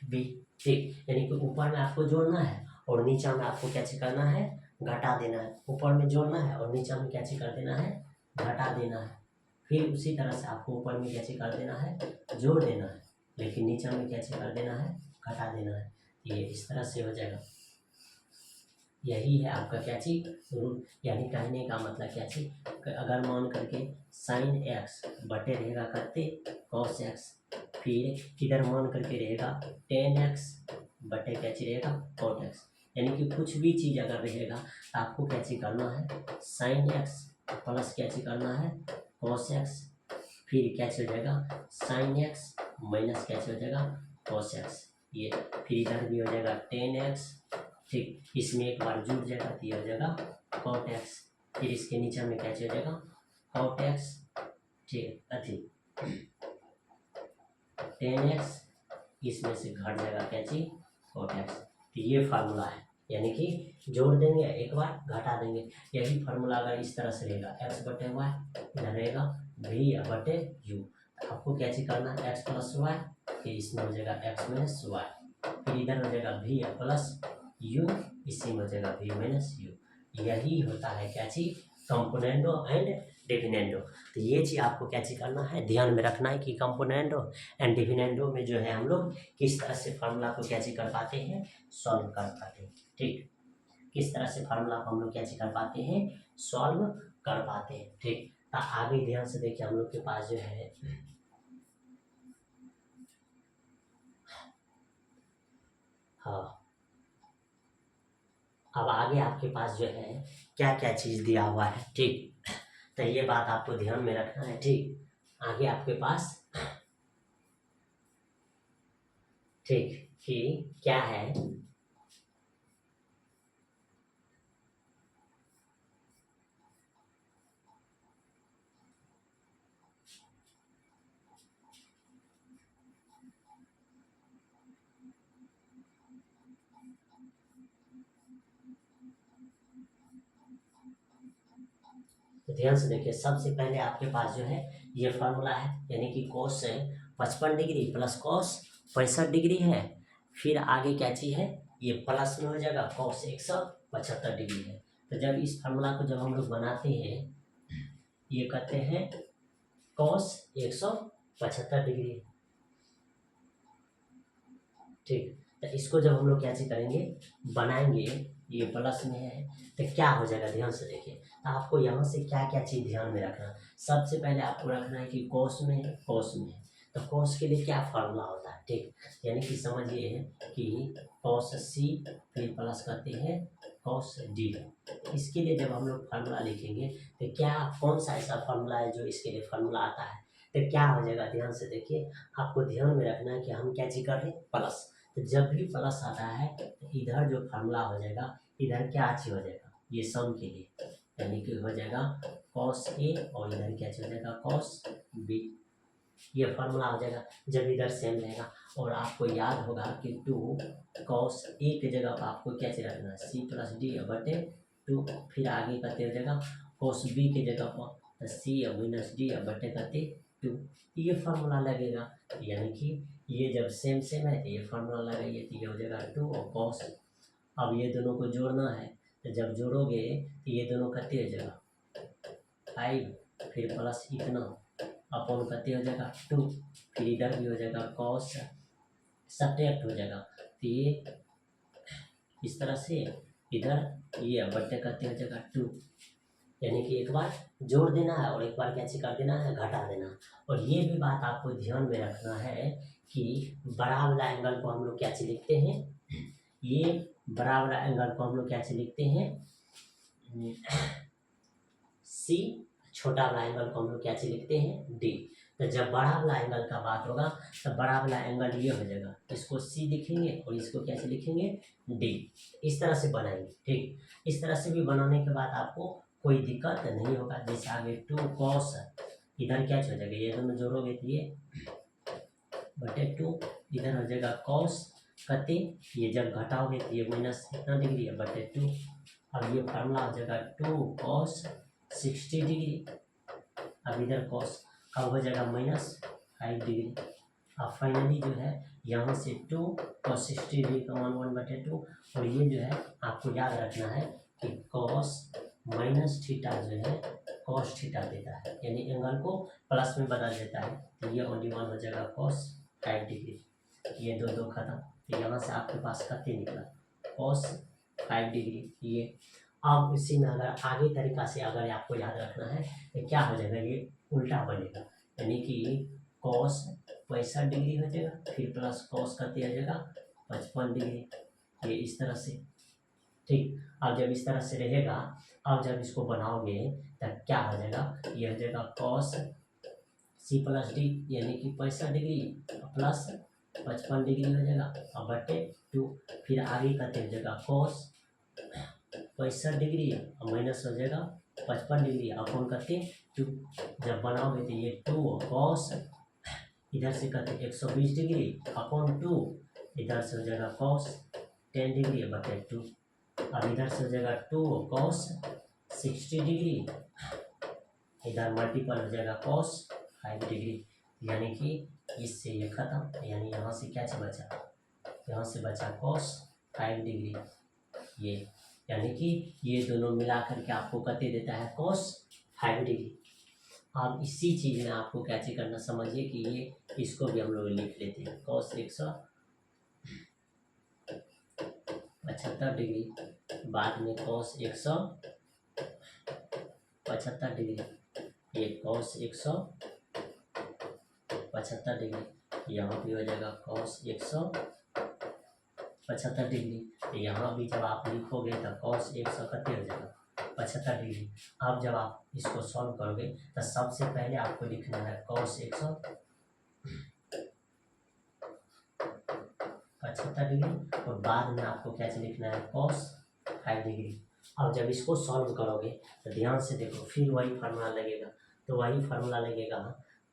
बी, ठीक। यानी कि ऊपर में आपको जोड़ना है और नीचे में आपको क्या चीज करना है, घटा देना है। ऊपर में जोड़ना है और नीचे में क्या चीज कर देना है, घटा देना है। फिर उसी तरह से आपको ऊपर में क्या चीज कर देना है, जोड़ देना है, लेकिन नीचे में क्या चीज कर देना है, घटा देना है। ये इस तरह से हो जाएगा। यही है आपका क्या चीज रूल, यानी कहने का मतलब क्या चीज, अगर मान करके साइन एक्स बटे रहेगा करते कॉस एक्स, फिर इधर मान करके रहेगा टेन एक्स बटे क्या चीज रहेगा कॉट एक्स। यानी कि कुछ भी चीज अगर रहेगा तो आपको क्या चीज करना है, साइन एक्स प्लस क्या चीज करना है कॉस एक्स, फिर क्या चीज हो जाएगा साइन एक्स माइनस क्या चीज हो जाएगा कॉस एक्स। ये फिर इधर भी हो जाएगा टेन एक्स, ठीक। इसमें एक बार जुड़ जाएगा तो ये हो जाएगा कॉट एक्स, फिर इसके नीचे में क्या हो जाएगा कॉट एक्स, ठीक अधिक टेन एक्स, इसमें से घट जाएगा क्या चीज कॉट एक्स। तो ये फार्मूला है, यानी कि जोड़ देंगे एक बार घटा देंगे। यही फार्मूला अगर इस तरह से रहेगा एक्स बटे वाई, इधर रहेगा वी बटे यू, आपको क्या चीज करना है एक्स प्लस वाई, फिर इसमें हो जाएगा एक्स माइनस वाई, फिर इधर हो जाएगा वी प्लस यू, इसी में हो जाएगा वी माइनस यू। यही होता है क्या चीज कंपोनेंडो एंड डिविडेंडो। तो ये चीज आपको क्या चीज करना है, ध्यान में रखना है कि कंपोनेंडो एंड डिविडेंडो में जो है हम लोग किस तरह से फार्मूला को क्या चीज कर पाते हैं, सॉल्व कर पाते हैं, ठीक। किस तरह से फार्मूला को हम लोग क्या चीज कर पाते हैं, सॉल्व कर पाते हैं, ठीक। तो आगे ध्यान से देखिए हम लोग के पास जो है, हाँ अब आगे आपके पास जो है क्या क्या चीज दिया हुआ है, ठीक। तो ये बात आपको ध्यान में रखना है, ठीक। आगे आपके पास ठीक कि क्या है, तो ध्यान से देखिए सबसे पहले आपके पास जो है ये फार्मूला है, यानी कि कोस 55 डिग्री प्लस कोस 65 डिग्री है। फिर आगे क्या चीज है, ये प्लस में हो जाएगा कोस 175 डिग्री है। तो जब इस फार्मूला को जब हम लोग बनाते हैं, ये कहते हैं कोस 175 डिग्री, ठीक। तो इसको जब हम लोग क्या चीज करेंगे, बनाएंगे, ये प्लस में है तो क्या हो जाएगा, ध्यान से देखिए। तो आपको यहाँ से क्या क्या चीज ध्यान में रखना, सबसे पहले आपको रखना है कि कोस में है, कोस में है। तो कॉस के लिए क्या फार्मूला होता है, ठीक। यानी कि समझ ये है कि कॉस सी फिर प्लस करते हैं कॉस डी। इसके लिए जब हम लोग फार्मूला लिखेंगे तो क्या कौन सा ऐसा फार्मूला है जो इसके लिए फार्मूला आता है, तो क्या हो जाएगा, ध्यान से देखिए। आपको ध्यान में रखना है कि हम क्या चीज कर रहे हैं, प्लस। तो जब भी प्लस आता है तो इधर जो फार्मूला हो जाएगा, इधर क्या चीज हो जाएगा, ये सम के लिए, यानी कि हो जाएगा कॉस ए और इधर क्या चीज हो जाएगा, कॉस बी। ये फार्मूला हो जाएगा जब इधर सेम रहेगा। और आपको याद होगा कि 2 कॉस ए की जगह पर आपको क्या चीज रखना है, सी प्लस डी बटे 2। फिर आगे करते हो जाएगा कॉस बी की जगह पर सी माइनस डी बटे करते 2। ये फार्मूला लगेगा, यानी कि ये जब सेम सेम है तो ये फार्मूला लगाइए, तो ये हो जाएगा 2 और कॉस। अब ये दोनों को जोड़ना है, तो जब जोड़ोगे तो ये दोनों करते हो जाएगा 5 फिर प्लस इतना अपॉन करते हो जाएगा 2। फिर इधर भी हो जाएगा कॉस, सब्ट्रैक्ट हो जाएगा, तो ये इस तरह से इधर ये बट्टे करते हो जाएगा 2। यानी कि एक बार जोड़ देना है और एक बार क्या चीज कर देना है, घटा देना। और ये भी बात आपको ध्यान में रखना है कि बड़ा वाला एंगल को हम लोग क्या चीज लिखते हैं, ये बड़ा वाला एंगल को हम लोग क्या चीज लिखते हैं, सी। छोटा वाला एंगल को हम लोग क्या चीज लिखते हैं, डी। तो जब बड़ा वाला एंगल का बात होगा तो बड़ा वाला एंगल ये हो जाएगा, इसको सी लिखेंगे और इसको क्या से लिखेंगे, डी। इस तरह से बनाएंगे, ठीक। इस तरह से भी बनाने के बाद आपको कोई दिक्कत नहीं होगा। जैसे आगे 2 कॉस, इधर क्या हो जाएगा, ये दोनों जोड़ोगे तो ये बटे 2, इधर हो जाएगा कॉस कते, ये जब घटाओगे तो ये माइनस इतना डिग्री है बटे 2। अब ये फार्मूला हो जाएगा 2 कॉस 60 डिग्री। अब इधर कॉस कब हो जाएगा, -5 डिग्री। अब फाइनली जो है यहाँ से 2 कॉस 60 डिग्री का मान 1/2। और ये जो है आपको याद रखना है कि कॉस माइनस थीटा जो है कॉस थीटा देता है, यानी एंगल को प्लस में बदल देता है। तो ये ओनली 1 हो जाएगा कॉस 5 डिग्री। ये दो खत्म। तो यहाँ से आपके पास कते निकला, कॉस 5 डिग्री। ये अब इसी में अगर आगे तरीका से अगर आपको याद रखना है तो क्या हो जाएगा, ये उल्टा बनेगा, यानी कि कॉस 65 डिग्री हो जाएगा, फिर प्लस कॉस करते आ जाएगा 55 डिग्री, ये इस तरह से, ठीक। अब जब इस तरह से रहेगा, अब जब इसको बनाओगे तब क्या हो जाएगा, ये हो जाएगा कॉस सी प्लस डी, यानी कि 65 डिग्री प्लस 55 डिग्री हो जाएगा और बटे 2। फिर आगे करते हो जाएगा कॉस 65 डिग्री और माइनस हो जाएगा 55 डिग्री अपॉन करके 2। जब बनाओगे तो ये 2 कॉस, इधर से करते 120 डिग्री अपॉन 2, इधर से हो जाएगा कॉस 10 डिग्री बटे 2। अब इधर से हो जाएगा 2 कॉस 60 डिग्री, इधर मल्टीपल हो जाएगा कॉस 5 डिग्री। यानी कि इससे ये खत्म, यानी यहाँ से क्या बचा, यहाँ से बचा कॉस 5 डिग्री, ये यानी कि ये दोनों मिलाकर के आपको कते देता है, कॉस 5 डिग्री। अब इसी चीज़ में आपको क्या चीज करना, समझिए कि ये इसको भी हम लोग लिख लेते हैं, कॉस 175 डिग्री, बाद में कॉस 175 डिग्री, ये कॉस 175 डिग्री, यहाँ भी हो जाएगा कॉस 175 डिग्री। यहाँ भी जब आप लिखोगे तो कॉस 100 कते हो जाएगा 75 डिग्री। अब जब आप इसको सॉल्व करोगे तो सबसे पहले आपको लिखना है कॉस 175 डिग्री और बाद में आपको क्या लिखना है, कॉस 5 डिग्री। अब जब इसको सॉल्व करोगे तो ध्यान से देखो, फिर वही फार्मूला लगेगा। तो वही फार्मूला लगेगा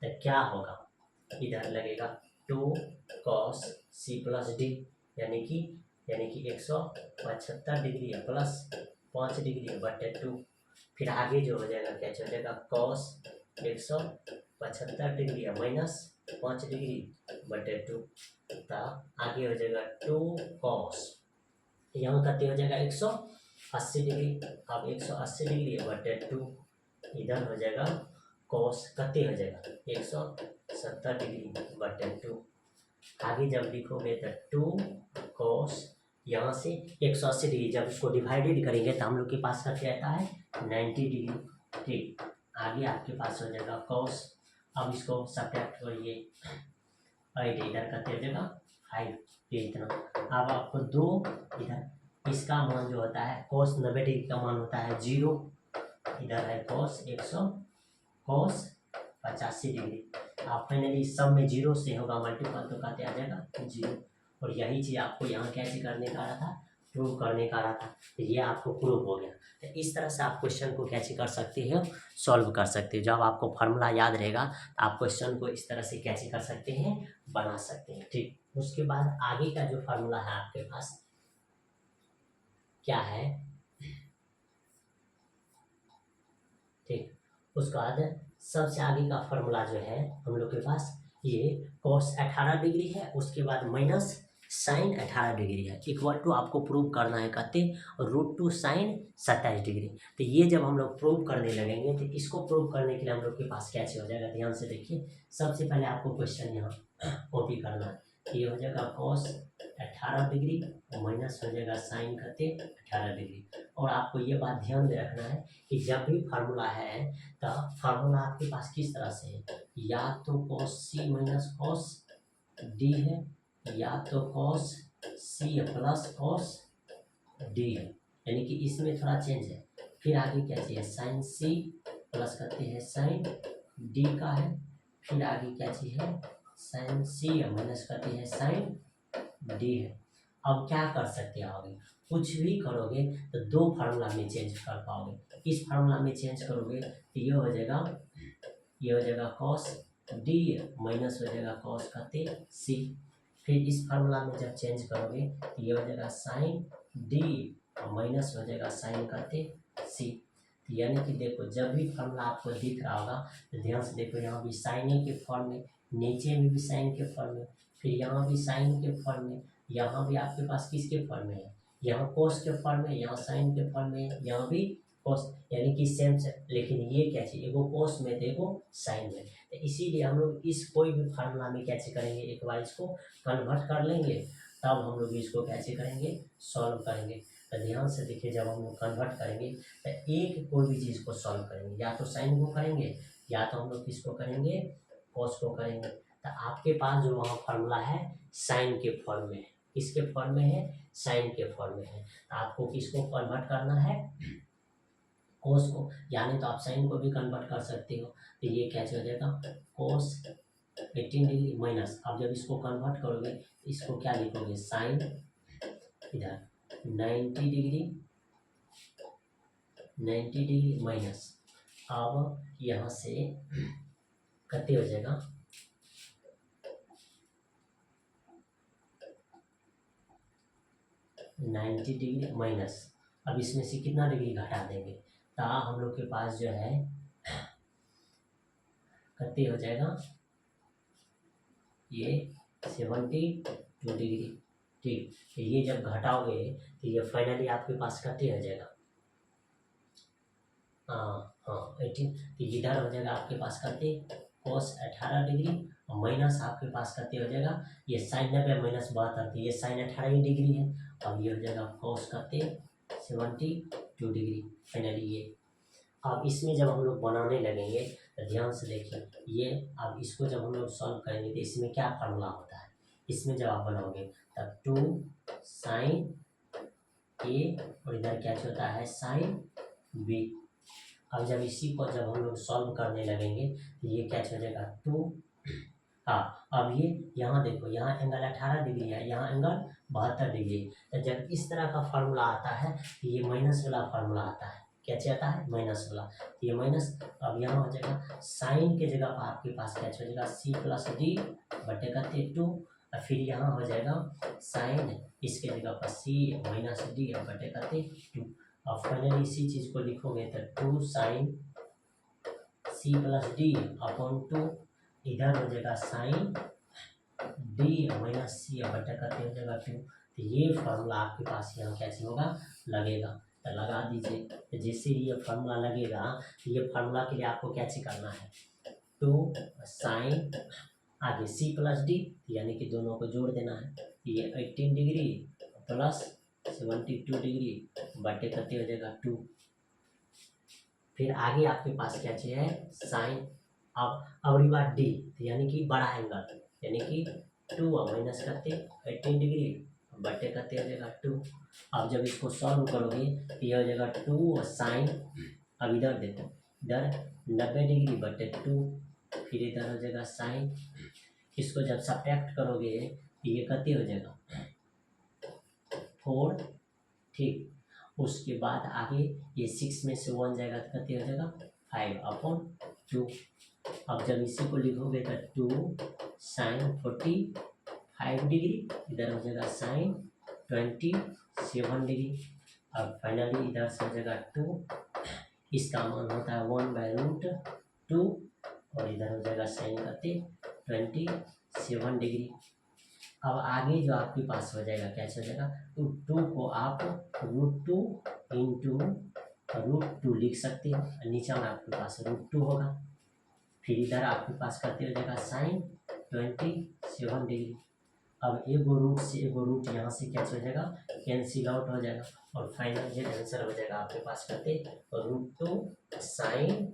तो क्या होगा, इधर लगेगा 2 कॉस सी प्लस डी, यानी कि 175 डिग्री प्लस 5 डिग्री बटे 2। फिर आगे जो हो जाएगा क्या हो जाएगा, कॉस 175 डिग्री माइनस 5 डिग्री बटे 2। तो आगे हो जाएगा 2 कॉस, यहाँ कते हो जाएगा 180 डिग्री। अब 180 डिग्री बटे 2, इधर हो जाएगा कॉस कते हो जाएगा 170 डिग्री बटे 2। आगे जब लिखोगे तो 2 कॉस, यहाँ से 180 डिग्री जब इसको डिवाइडेड करेंगे तो हम लोग के पास क्या आता है 90 डिग्री, ठीक। आगे आपके पास हो जाएगा कॉस। अब इसको सब्ट्रैक्ट करिए, 8 इधर करते हो जाएगा 5, ये इतना। अब आपको 2 इधर, इसका मान जो होता है cos 90 डिग्री का मान होता है 0, इधर है cos 100, cos 85 डिग्री। आप फाइनली सब में 0 से होगा मल्टीपल तो कहते आ जाएगा 0। और यही चीज़ आपको यहाँ कैसे करने का रहा था, प्रूव करने का रहा था, तो ये आपको प्रूव हो गया। तो इस तरह से आप क्वेश्चन को कैसे कर सकते हो, सॉल्व कर सकते हो। जब आपको फार्मूला याद रहेगा तो आप क्वेश्चन को इस तरह से कैसे कर सकते हैं, बना सकते हैं। ठीक, उसके बाद आगे का जो फार्मूला है आपके पास क्या है, ठीक, उसके बाद सबसे आगे का फार्मूला जो है हम लोग के पास ये cos 18 डिग्री है, उसके बाद माइनस साइन 18 डिग्री है, इक्वल टू आपको प्रूव करना है कहते √2 साइन 27 डिग्री। तो ये जब हम लोग प्रूव करने लगेंगे तो इसको प्रूव करने के लिए हम लोग के पास कैसे हो जाएगा, ध्यान से देखिए। सबसे पहले आपको क्वेश्चन यहाँ कॉपी करना है, ये हो जाएगा cos 18 डिग्री और माइनस हो जाएगा साइन कहते 18 डिग्री। और आपको ये बात ध्यान में रखना है कि जब भी फार्मूला है तो फार्मूला आपके पास किस तरह से है, या तो cos c minus cos d है, या तो cos c plus cos d है, यानी कि इसमें थोड़ा चेंज है। फिर आगे क्या चाहिए, साइन c प्लस करते हैं साइन d का है, फिर आगे क्या चीज है, साइन c माइनस करते हैं साइन d है। अब क्या कर सकते हैं आगे, कुछ भी करोगे तो 2 फार्मूला में चेंज कर पाओगे। इस फार्मूला में चेंज करोगे तो ये हो जाएगा, ये हो जाएगा cos d माइनस हो जाएगा cos करते c। फिर इस फार्मूला में जब चेंज करोगे तो ये हो जाएगा साइन d और माइनस हो जाएगा साइन करते c। यानी कि देखो जब भी फार्मूला आपको दिख रहा होगा तो ध्यान से देखो, यहाँ भी साइन के फॉर्म में, नीचे में भी साइन के फॉर्म में, फिर यहाँ भी साइन के फॉर्म में, यहाँ भी आपके पास किसके फॉर्म में है, यहाँ कोस के फॉर्म में, यहाँ साइन के फॉर्म में, यहाँ भी कोस, यानी कि सेम से। लेकिन ये क्या चाहिए, एगो कोस में तो एगो साइन में, तो इसीलिए हम लोग इस कोई भी फार्मूला में कैसे करेंगे, एक बार इसको कन्वर्ट कर लेंगे तब हम लोग इसको कैसे करेंगे, सॉल्व करेंगे। तो ध्यान से देखिए, जब हम लोग कन्वर्ट करेंगे तो एक कोई भी चीज़ को सॉल्व करेंगे, या तो साइन को करेंगे या तो हम लोग किसको करेंगे, कोस को करेंगे। तो आपके पास जो वहाँ फार्मूला है साइन के फॉर्म में है, किसके फॉर्म में है, साइन के फॉर्म में है। तो आपको किसको कन्वर्ट करना है, कोस को, यानी तो आप साइन को भी कन्वर्ट कर सकते हो। तो ये कैसे हो जाएगा, कोस 18 डिग्री माइनस, अब जब इसको कन्वर्ट करोगे इसको क्या लिखोगे, साइन इधर 90 डिग्री, 90 डिग्री माइनस, अब यहाँ से कितने हो जाएगा, नाइन्टी डिग्री माइनस, अब इसमें से कितना डिग्री घटा देंगे, तो हम लोग के पास जो है कितने हो जाएगा, ये 72 डिग्री। ठीक, तो ये जब घटाओगे तो ये फाइनली आपके पास कितने हो जाएगा, हाँ 18। तो इधर हो जाएगा आपके पास कितने, कोस 18 डिग्री और माइनस आपके पास कितने हो जाएगा, ये साइन 90 माइनस 72, ये साइन 18 डिग्री है, अब ये हो जाएगा कोस कितने 72 डिग्री फाइनली ये। अब इसमें जब हम लोग बनाने लगेंगे तो ध्यान से देखिए, ये अब इसको जब हम लोग सॉल्व करेंगे तो इसमें क्या फार्मूला होता है, इसमें जब आप बनाओगे तब 2 साइन ए और इधर क्या होता है साइन बी। अब जब इसी को जब हम लोग सॉल्व करने लगेंगे तो ये क्या हो जाएगा 2, हाँ अब ये यहाँ देखो, यहाँ एंगल 18 डिग्री है, यहाँ एंगल 72 डिग्री। तो जब इस तरह का फार्मूला आता है तो ये माइनस वाला फार्मूला आता है, क्या आता है, माइनस वाला, तो ये माइनस। अब यहाँ हो जाएगा साइन के जगह पर आपके पास क्या हो जाएगा, सी प्लस डी बटे करते 2, और फिर यहाँ हो जाएगा साइन, इसके जगह पर सी माइनस डी बटे करते 2। अब फाइनली इसी चीज़ को लिखोगे तो 2 sine c plus d upon 2, इधर हो जाएगा साइन डी माइनस सी बटा करते हो जाएगा 2। तो ये फार्मूला आपके पास यहाँ कैसे होगा, लगेगा, तो लगा दीजिए। तो जैसे ये फार्मूला लगेगा तो ये फार्मूला के लिए आपको कैसे करना है, 2 साइन आगे सी प्लस डी, यानी कि दोनों को जोड़ देना है, ये 18 डिग्री प्लस 72 डिग्री बटे करते हो जाएगा 2। फिर आगे आपके पास क्या चाहिए, साइन, अब अगली बार डी, यानी कि बड़ा एंगल, यानी कि 2 और माइनस करते 18 डिग्री बटे करते हो जाएगा 2। अब जब इसको सॉल्व करोगे तो ये हो जाएगा 2 और साइन, अब इधर देखो इधर 90 डिग्री बटे 2, फिर इधर हो जाएगा साइन। इसको जब सब्ट्रैक्ट करोगे तो ये कितने हो जाएगा 4, ठीक। उसके बाद आगे ये 6 में से 1 जाएगा तो कितने हो जाएगा 5/2। अब जब इसी को लिखोगे तो 2 साइन 45 डिग्री, इधर हो जाएगा साइन 27 डिग्री। अब फाइनली इधर से हो जाएगा 2, इसका मान होता है 1/√2 और इधर हो जाएगा साइन करते 27 डिग्री। अब आगे जो आपके पास हो जाएगा कैसे हो जाएगा, तो 2 को आप √2 इंटू √2 लिख सकते हो, नीचे में आपके पास √2 होगा। फिर इधर आपके पास करते हो जाएगा साइन 27 डिग्री। अब एगो रूट से एगो रूट यहाँ से कैसे हो जाएगा कैंसिल आउट हो जाएगा और फाइनल जो आंसर हो जाएगा आपके पास करते √2 साइन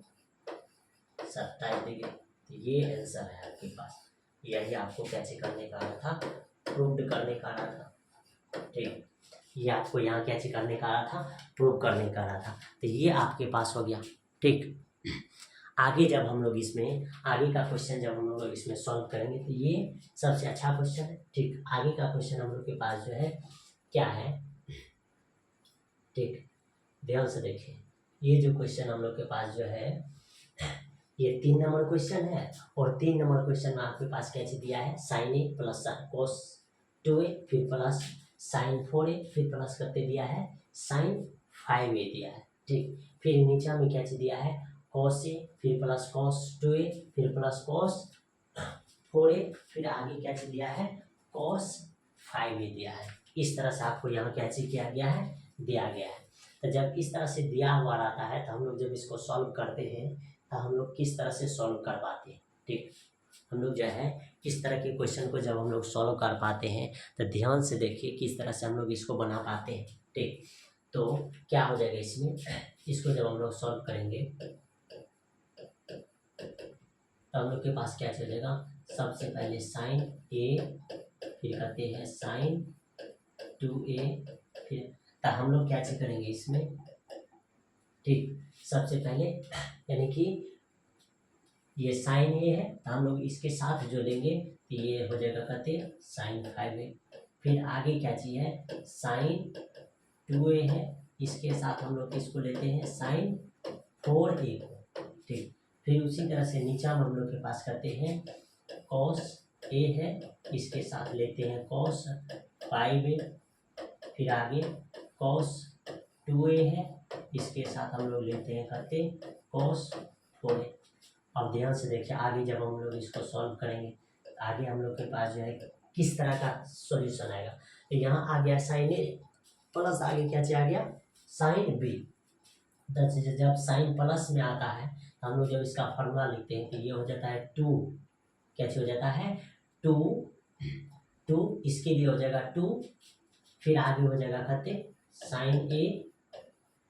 27 डिग्री। तो ये आंसर है आपके पास। यही आपको कैसे करने का रहा था, प्रूव करने का रहा था, ठीक। ये आपको यहाँ कैसे करने का रहा था, प्रूव करने का रहा था। तो ये आपके पास हो गया, ठीक। आगे जब हम लोग इसमें आगे का क्वेश्चन जब हम लोग इसमें सॉल्व करेंगे तो ये सबसे अच्छा क्वेश्चन है, ठीक। आगे का क्वेश्चन हम लोग के पास जो है क्या है, ठीक, ध्यान से देखिए। ये जो क्वेश्चन हम लोग के पास जो है ये 3 नंबर क्वेश्चन है और 3 नंबर क्वेश्चन में आपके पास कैसे दिया है sign A plus cos 2a, फिर प्लस साइन 4a, फिर प्लस करते दिया है साइन 5a दिया है, ठीक। फिर नीचे में कैसे दिया है कॉस ए, फिर प्लस कॉस 2a, फिर प्लस कॉस 4a, फिर आगे कैसे दिया है कॉस 5a दिया है। इस तरह से आपको यहाँ कैसे किया गया है, दिया गया है। तो जब इस तरह से दिया हुआ रहता है तो हम लोग जब इसको सॉल्व करते हैं तो हम लोग किस तरह से सॉल्व कर पाते हैं, ठीक। हम लोग जो है इस तरह के क्वेश्चन को जब हम लोग सॉल्व कर पाते हैं तो ध्यान से देखिए किस तरह से हम लोग इसको बना पाते हैं, ठीक। तो क्या हो जाएगा इसमें, इसको जब हम लोग सॉल्व करेंगे तो हम लोग के पास क्या चल जाएगा, सबसे पहले साइन ए, फिर करते हैं साइन 2a, फिर तो हम लोग क्या करेंगे इसमें, ठीक। सबसे पहले यानी कि ये साइन ए है तो हम लोग इसके साथ जो लेंगे तो ये हो जाएगा कहते हैं साइन 5a। फिर आगे क्या चीज़ है साइन 2a है, इसके साथ हम लोग इसको लेते हैं साइन 4a को, ठीक। फिर उसी तरह से नीचा में हम लोग के पास करते हैं कॉस ए है, इसके साथ लेते हैं कॉस 5a। फिर आगे कॉस 2a है, इसके साथ हम लोग लेते हैं करते कॉस 4a। अब ध्यान से देखिए आगे जब हम लोग इसको सॉल्व करेंगे तो आगे हम लोग के पास जो है किस तरह का सॉल्यूशन आएगा। तो यहाँ आ गया साइन ए प्लस आगे क्या आ गया साइन बी। जब साइन प्लस में आता है तो हम लोग जब इसका फॉर्मूला लिखते हैं तो ये हो जाता है 2, कैसे हो जाता है 2 इसके लिए हो जाएगा 2, फिर आगे हो जाएगा कहते साइन ए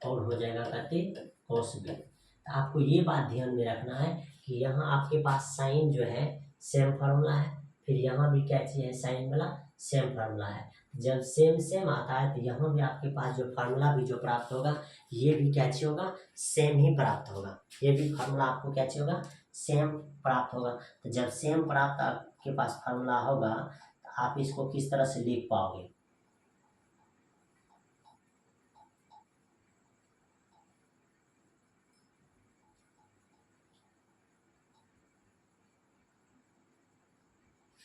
और हो जाएगा कहते कोस बी। तो आपको ये बात ध्यान में रखना है कि यहाँ आपके पास साइन जो है सेम फार्मूला है, फिर यहाँ भी क्या चीज़ है साइन वाला सेम फार्मूला है। जब सेम सेम आता है तो यहाँ भी आपके पास जो फार्मूला भी जो प्राप्त होगा ये भी क्या चीज होगा सेम ही प्राप्त होगा, ये भी फार्मूला आपको क्या चीज होगा सेम प्राप्त होगा। तो जब सेम प्राप्त आपके पास फार्मूला होगा तो आप इसको किस तरह से लिख पाओगे,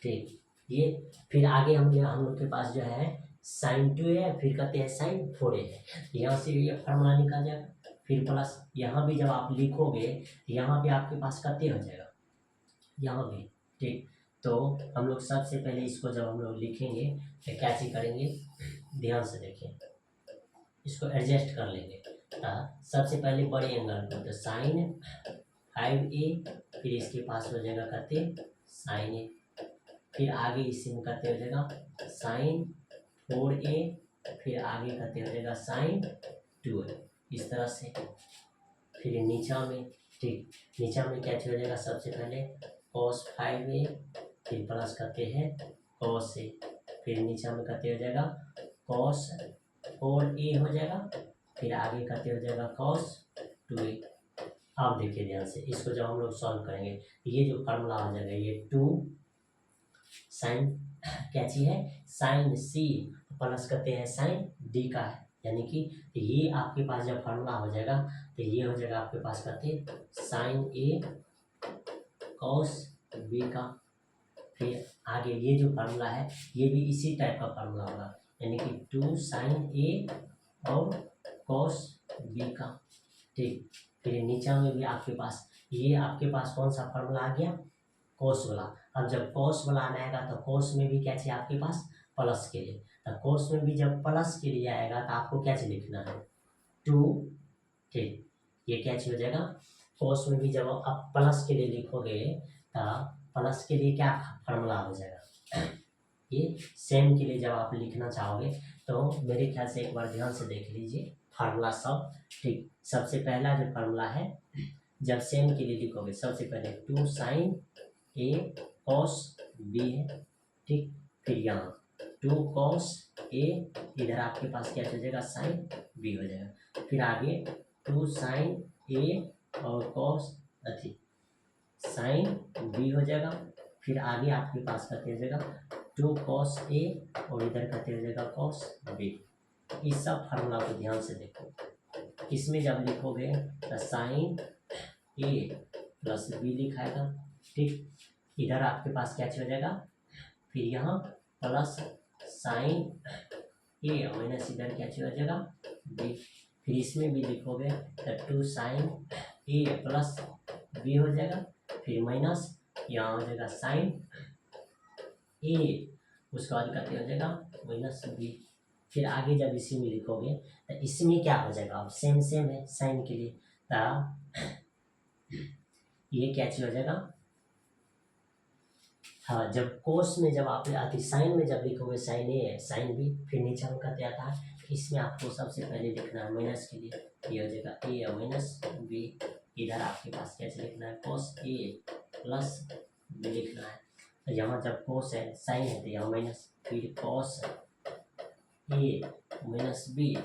ठीक। ये फिर आगे हम लोग के पास जो है साइन 2 है, फिर कहते हैं साइन 4 है, यहाँ से ये फार्मूला निकल जाएगा। फिर प्लस यहाँ भी जब आप लिखोगे तो यहाँ भी आपके पास कहते हो जाएगा यहाँ भी, ठीक। तो हम लोग सबसे पहले इसको जब हम लोग लिखेंगे तो कैसे करेंगे, ध्यान से देखिए इसको एडजस्ट कर लेंगे। सबसे पहले बड़े एंगल को तो साइन 5a, फिर इसके पास हो जाएगा कहते साइन ए, फिर आगे इसी में करते हो जाएगा साइन 4a, फिर आगे करते हो जाएगा साइन 2a, इस तरह से। फिर नीचा में, ठीक, नीचा में क्या हो जाएगा सबसे पहले cos 5a, फिर प्लस करते हैं कॉस ए, फिर नीचे में करते हो जाएगा कॉस 4a हो जाएगा, फिर आगे करते हो जाएगा कॉस 2a। अब देखिए ध्यान से, इसको जब हम लोग सॉल्व करेंगे ये जो फार्मूला आ जाएगा ये 2 साइन क्या चीज है साइन सी प्लस करते हैं साइन डी का है, यानी कि ये आपके पास जब फार्मूला हो जाएगा तो ये हो जाएगा आपके पास करते साइन ए कॉस बी का। फिर आगे ये जो फार्मूला है ये भी इसी टाइप का फार्मूला होगा, यानी कि 2 साइन ए और कॉस बी का। ठीक, फिर नीचे में भी आपके पास ये आपके पास कौन सा फार्मूला आ गया कोस वाला। अब जब कोस वाला आएगा तो कोस में भी क्या चाहिए आपके पास प्लस के लिए, तो कोस में भी जब प्लस के लिए आएगा तो आपको क्या चाहिए लिखना है 2। ठीक, ये क्या चाहिए हो जाएगा कोस में भी जब आप प्लस के लिए लिखोगे तो प्लस के लिए क्या फार्मूला हो जाएगा, ये सेम के लिए जब आप लिखना चाहोगे तो मेरे ख्याल से एक बार ध्यान से देख लीजिए फार्मूला सब। ठीक, सबसे पहला जो फार्मूला है जब सेम के लिए लिखोगे सबसे पहले 2 साइन ए कॉस बी है। ठीक, फिर यहाँ 2 कॉस ए, इधर आपके पास क्या हो जाएगा साइन बी हो जाएगा, फिर आगे 2 साइन ए और कॉस अथी साइन बी हो जाएगा, फिर आगे आपके पास करते हो जाएगा 2 कॉस ए और इधर करते हो जाएगा कॉस बी। इस सब फार्मूला को ध्यान से देखो, इसमें जब लिखोगे तो साइन ए प्लस बी लिखाएगा। ठीक, इधर आपके पास क्या हो जाएगा फिर यहाँ प्लस साइन ए माइनस इधर क्या हो जाएगा बी, फिर इसमें भी लिखोगे तो 2 साइन ए प्लस बी हो जाएगा, फिर माइनस यहाँ हो जाएगा साइन ए, उसके बाद करते हो जाएगा माइनस बी। फिर आगे जब इसी में लिखोगे तो इसमें क्या हो जाएगा अब सेम सेम है साइन के लिए, तो ये क्या चीज हो जाएगा हाँ जब कोस में जब आप आती साइन में जब लिखोगे साइन ए है साइन बी, फिर नीचे हम करते आता है इसमें आपको सबसे पहले लिखना है माइनस के लिए, ये हो जाएगा ए माइनस बी, इधर आपके पास कैसे लिखना है कोस ए प्लस बी लिखना है। तो यहाँ जब कोस है साइन है तो यहाँ माइनस, फिर कोस ए माइनस बी,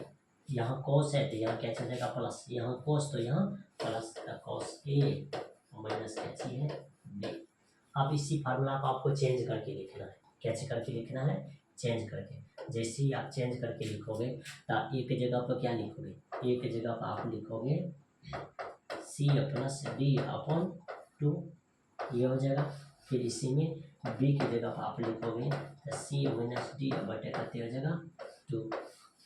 यहाँ कोस है तो यहाँ क्या हो जाएगा प्लस, यहाँ कोस तो यहाँ प्लस का कोस ए माइनस क्या है बी। अब इसी फार्मूला को आपको चेंज करके लिखना है, कैसे करके लिखना है चेंज करके। जैसे ही आप चेंज करके लिखोगे तो एक जगह पर क्या लिखोगे, एक जगह पर आप लिखोगे सी प्लस डी अपॉन 2, ये हो जाएगा। फिर इसी में बी की जगह पर आप लिखोगे तो सी माइनस डी बटे करते हो जाएगा 2,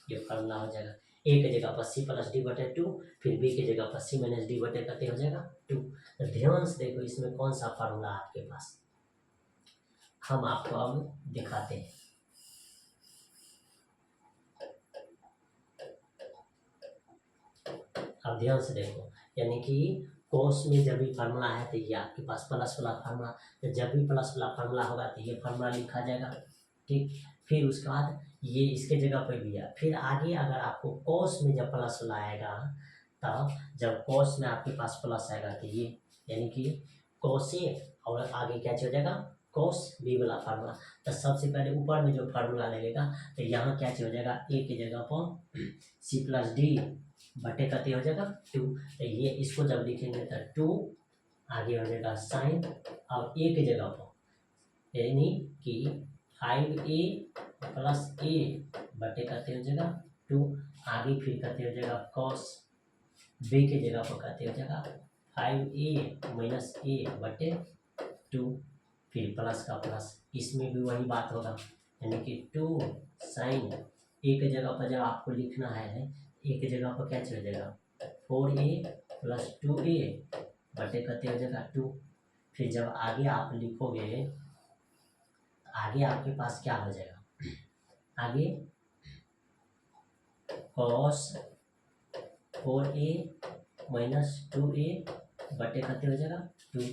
ये फार्मूला हो जाएगा। ए की जगह पर सी प्लस डी बटे 2, फिर बी की जगह पर सी माइनस डी बटे करते हो जाएगा 2। तो ध्यान से देखो इसमें कौन सा फार्मूला आपके पास, हम आपको अब दिखाते हैं। अब ध्यान से देखो, यानी कि कोस में जब भी फार्मूला है तो ये आपके पास प्लस वाला फार्मूला, तो जब भी प्लस वाला फार्मूला होगा तो ये फार्मूला लिखा जाएगा। ठीक, फिर उसके बाद ये इसके जगह पर भी है, फिर आगे अगर आपको कोस में जब प्लस वाला आएगा तब जब कोस में आपके पास प्लस आएगा तो ये यानी कि कोस ए और आगे क्या हो जाएगा कोस बी वाला फार्मूला। तो सबसे पहले ऊपर में जो फार्मूला लगेगा तो यहाँ क्या हो जाएगा ए की जगह पर सी प्लस डी बटे करते हो जाएगा 2, तो ये इसको जब लिखेंगे तो 2 आगे हो जाएगा साइन और ए की जगह पर यानी कि 5a प्लस ए बटे करते हो जाएगा 2, आगे फिर करते हो जाएगा कॉस बी की जगह पर करते हो जाएगा 5a माइनस ए बटे 2, फिर प्लस का प्लस, इसमें भी वही बात होगा यानी कि 2 साइन ए की जगह पर जब आपको लिखना है ए की जगह पर क्या चल जाएगा 4a प्लस 2a बटे करते हो जाएगा 2। फिर जब आगे आप लिखोगे आगे आपके पास क्या हो जाएगा, आगे cos 4a माइनस 2a बटे करते हो जाएगा 2।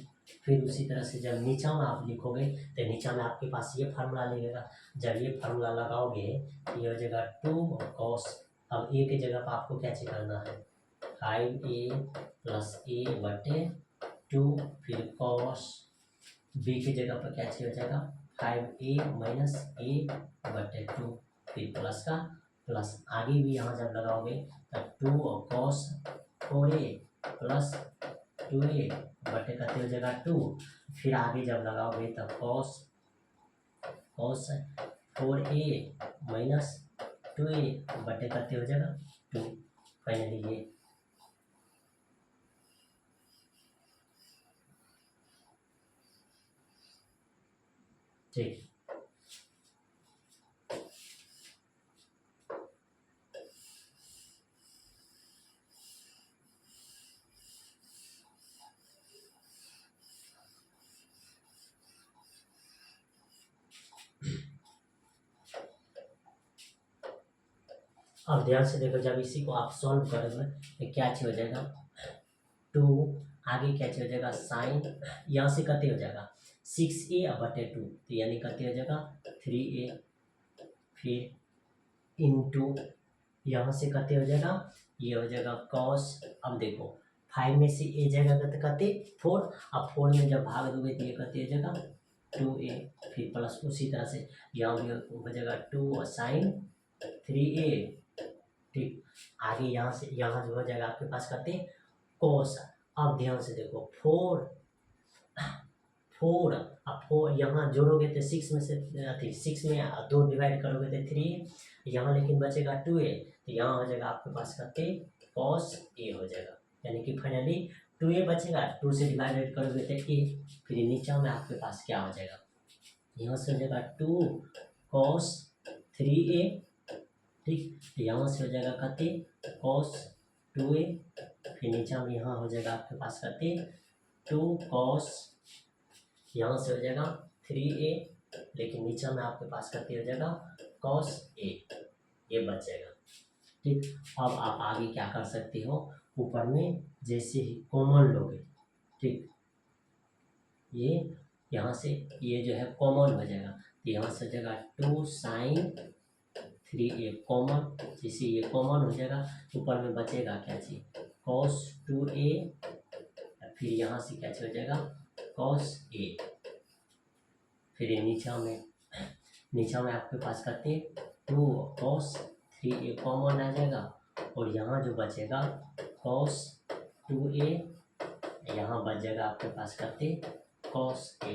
फिर उसी तरह से जब नीचा में आप लिखोगे तो नीचा में आपके पास ये फार्मूला लगेगा, जब ये फार्मूला लगाओगे ये हो जाएगा 2 cos, अब ए की जगह पर आपको क्या चेक करना है 5a प्लस ए बटे 2, फिर cos बी की जगह पर क्या चाहिए हो जाएगा 5a माइनस a/2, फिर प्लस का प्लस, आगे भी यहाँ जब लगाओगे तब 2 और कॉस 4a प्लस 2a बटे करते हो जाएगा 2, फिर आगे जब लगाओगे तब कॉस 4a माइनस 2a बटे करते हो जाएगा 2। फाइनली ये ठीक। अब ध्यान से देखो, जब इसी को आप सॉल्व करोगे तो क्या चीज हो जाएगा 2, आगे क्या चीज हो जाएगा साइन, यहाँ से कते हो जाएगा 6a/2, तो यानी कते हो जाएगा 3a, फिर इंटू यहाँ से कते हो जाएगा ये हो जाएगा कॉस। अब देखो 5 में से ए जाएगा कते 4, अब 4 में जब भाग दोगे तो ये कते हो जाएगा 2a, फिर प्लस उसी तरह से यहाँ भी हो जाएगा 2 और साइन 3a, ठीक। आगे यहाँ से यहाँ जो हो जाएगा आपके पास करते कोस। अब ध्यान से देखो 4 अब 4 यहाँ जोड़ोगे तो 6 में से 6 में 2 डिवाइड करोगे तो 3, यहाँ लेकिन बचेगा 2a, तो यहाँ हो जाएगा आपके पास करते कॉस a हो जाएगा, यानी कि फाइनली 2a बचेगा, 2 से डिवाइडेड करोगे तो a, फिर नीचे में आपके पास क्या हो जाएगा यहाँ से हो जाएगा 2 कॉस 3a, ठीक। यहाँ से हो जाएगा कते कॉस 2a, फिर नीचे में यहाँ हो जाएगा आपके पास कते 2 कॉस, यहाँ से हो जाएगा 3a, लेकिन नीचे में आपके पास कते हो जाएगा कॉस a, ये बच जाएगा, ठीक। अब आप आगे क्या कर सकते हो, ऊपर में जैसे ही कॉमन लोगे, ठीक, ये यहाँ से ये जो है कॉमन हो जाएगा, तो यहाँ से हो जाएगा 2 साइन 3a कॉमन, जैसे ये कॉमन हो जाएगा ऊपर में बचेगा क्या चीज कॉस 2a, फिर यहाँ से क्या हो जाएगा कॉस a, फिर ये नीचा में आपके पास करते 2 कॉस 3a कॉमन आ जाएगा, और यहाँ जो बचेगा कॉस 2a, यहाँ बच जाएगा आपके पास करते कॉस a।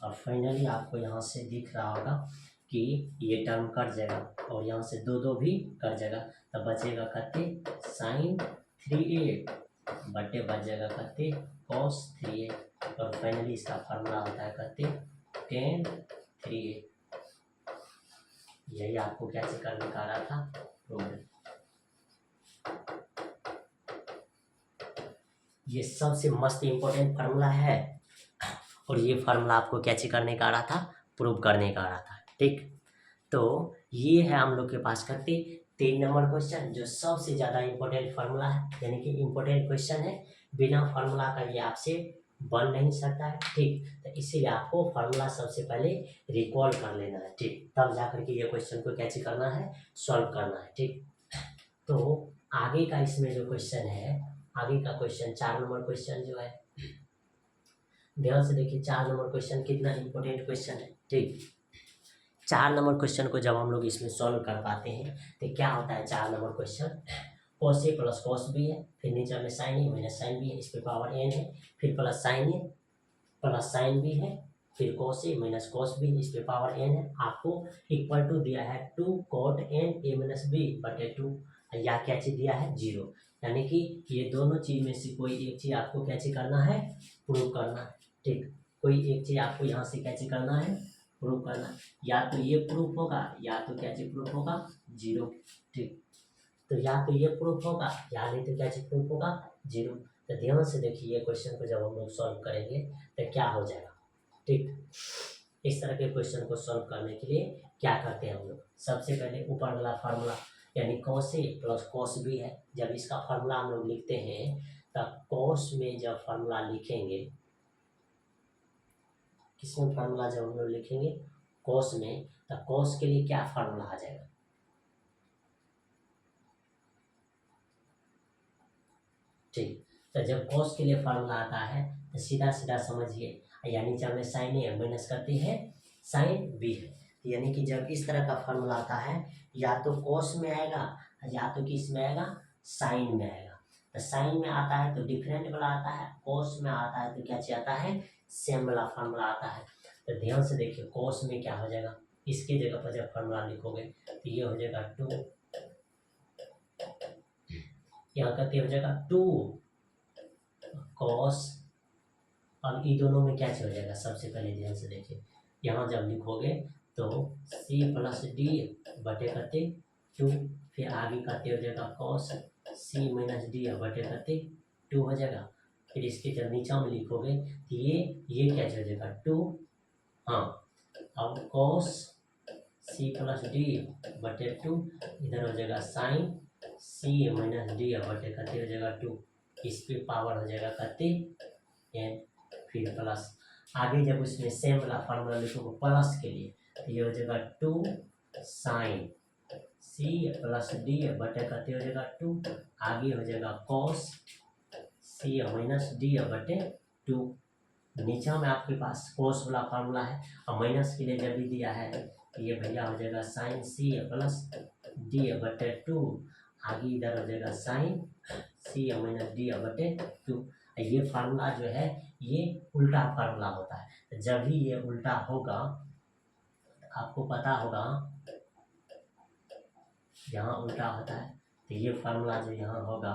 और फाइनली आपको यहाँ से दिख रहा होगा कि ये टर्म कट जाएगा और यहाँ से 2 भी कट जाएगा, तब बचेगा करते साइन 3a बटे बच जाएगा करते कॉस 3a, और फाइनली इसका फार्मूला होता है करते टेन 3a। यही आपको कैसे करने का रहा था प्रोग्राम। ये सबसे मस्त इम्पोर्टेंट फार्मूला है, और ये फार्मूला आपको कैसे करने का रहा था प्रूव करने का रहा था, ठीक। तो ये है हम लोग के पास करते 3 नंबर क्वेश्चन, जो सबसे ज़्यादा इम्पोर्टेंट फार्मूला है, यानी कि इम्पोर्टेंट क्वेश्चन है, बिना फार्मूला का ये आपसे बन नहीं सकता है, ठीक। तो इसीलिए आपको फार्मूला सबसे पहले रिकॉल कर लेना है, ठीक, तब जाकर के ये क्वेश्चन को कैसे करना है सॉल्व करना है, ठीक। तो आगे का इसमें जो क्वेश्चन है, आगे का क्वेश्चन 4 नंबर क्वेश्चन जो है, ध्यान से देखिए 4 नंबर क्वेश्चन कितना इम्पोर्टेंट क्वेश्चन है, ठीक। 4 नंबर क्वेश्चन को जब हम लोग इसमें सॉल्व कर पाते हैं तो क्या होता है 4 number question cos A plus cos B है, फिर नीचे में sign A minus sine B है, इस पे पावर एन है, फिर plus sine A plus sine B है, फिर cos A minus cos B, इस पे पावर एन है, आपको इक्वल टू दिया है 2 कॉट एन ए माइनस बी बटे 2, या क्या चीज दिया है 0, यानी कि ये दोनों चीज में से कोई एक चीज आपको कैसे करना है प्रूव करना है, ठीक। कोई एक चीज आपको यहाँ से कैसे करना है प्रूव करना, या तो ये प्रूफ होगा या तो क्या चीज प्रूफ होगा 0, ठीक। तो या तो ये प्रूफ होगा या नहीं तो क्या चीज प्रूफ होगा 0। तो ध्यान से देखिए ये क्वेश्चन को जब हम लोग सॉल्व करेंगे तो क्या हो जाएगा, ठीक। इस तरह के क्वेश्चन को सॉल्व करने के लिए क्या करते हैं हम लोग, सबसे पहले ऊपर वाला फार्मूला यानी cos A plus cos B है, जब इसका फार्मूला हम लोग लिखते हैं तब कॉस में जब फार्मूला लिखेंगे, किसमें फार्मूला जब हम लोग लिखेंगे कॉस में, तो कॉस के लिए क्या फार्मूला आ जाएगा, ठीक। तो जब कॉस के लिए फार्मूला आता है तो सीधा सीधा समझिए, या नीचे में साइन ए माइनस करते हैं साइन बी है। यानी कि जब इस तरह का फॉर्मूला आता है या तो कॉस में आएगा या तो किस में आएगा, साइन में आएगा। तो साइन में आता है तो डिफरेंट वाला आता है, कॉस में आता है तो क्या चीज आता है, सेम वाला फॉर्मूला आता है। तो ध्यान से देखिए कॉस में क्या हो जाएगा, इसकी जगह पर जब फॉर्मूला लिखोगे तो ये हो जाएगा 2, यहाँ करते हो जाएगा 2 कॉस, और ये दोनों में क्या हो जाएगा, सबसे पहले ध्यान से देखिए यहाँ जब लिखोगे तो c प्लस डी बटे करते 2, फिर आगे करते हो जाएगा कॉस c माइनस डी बटे करते 2 हो जाएगा। फिर इसके जब नीचा में लिखोगे तो ये क्या हो जाएगा 2, हाँ अब कॉस c प्लस डी बटे 2, इधर हो जाएगा साइन c माइनस डी बटे करते हो जाएगा 2, इस पे पावर हो जाएगा करते n, फिर प्लस आगे जब उसमें सेम वाला फार्मूला लिखोगे प्लस के लिए तो ये हो जाएगा 2 साइन c प्लस डी बटे करते हो जाएगा 2, आगे हो जाएगा कॉस c माइनस डी बटे 2। नीचा में आपके पास कॉस वाला फार्मूला है और माइनस के लिए जब भी दिया है तो ये भैया हो जाएगा साइन c प्लस डी बटे 2, आगे इधर हो जाएगा साइन c माइनस डी बटे 2। ये फार्मूला जो है ये उल्टा फार्मूला होता है, तो जब भी ये उल्टा होगा आपको पता होगा यहाँ उल्टा होता है तो ये फार्मूला जो यहाँ होगा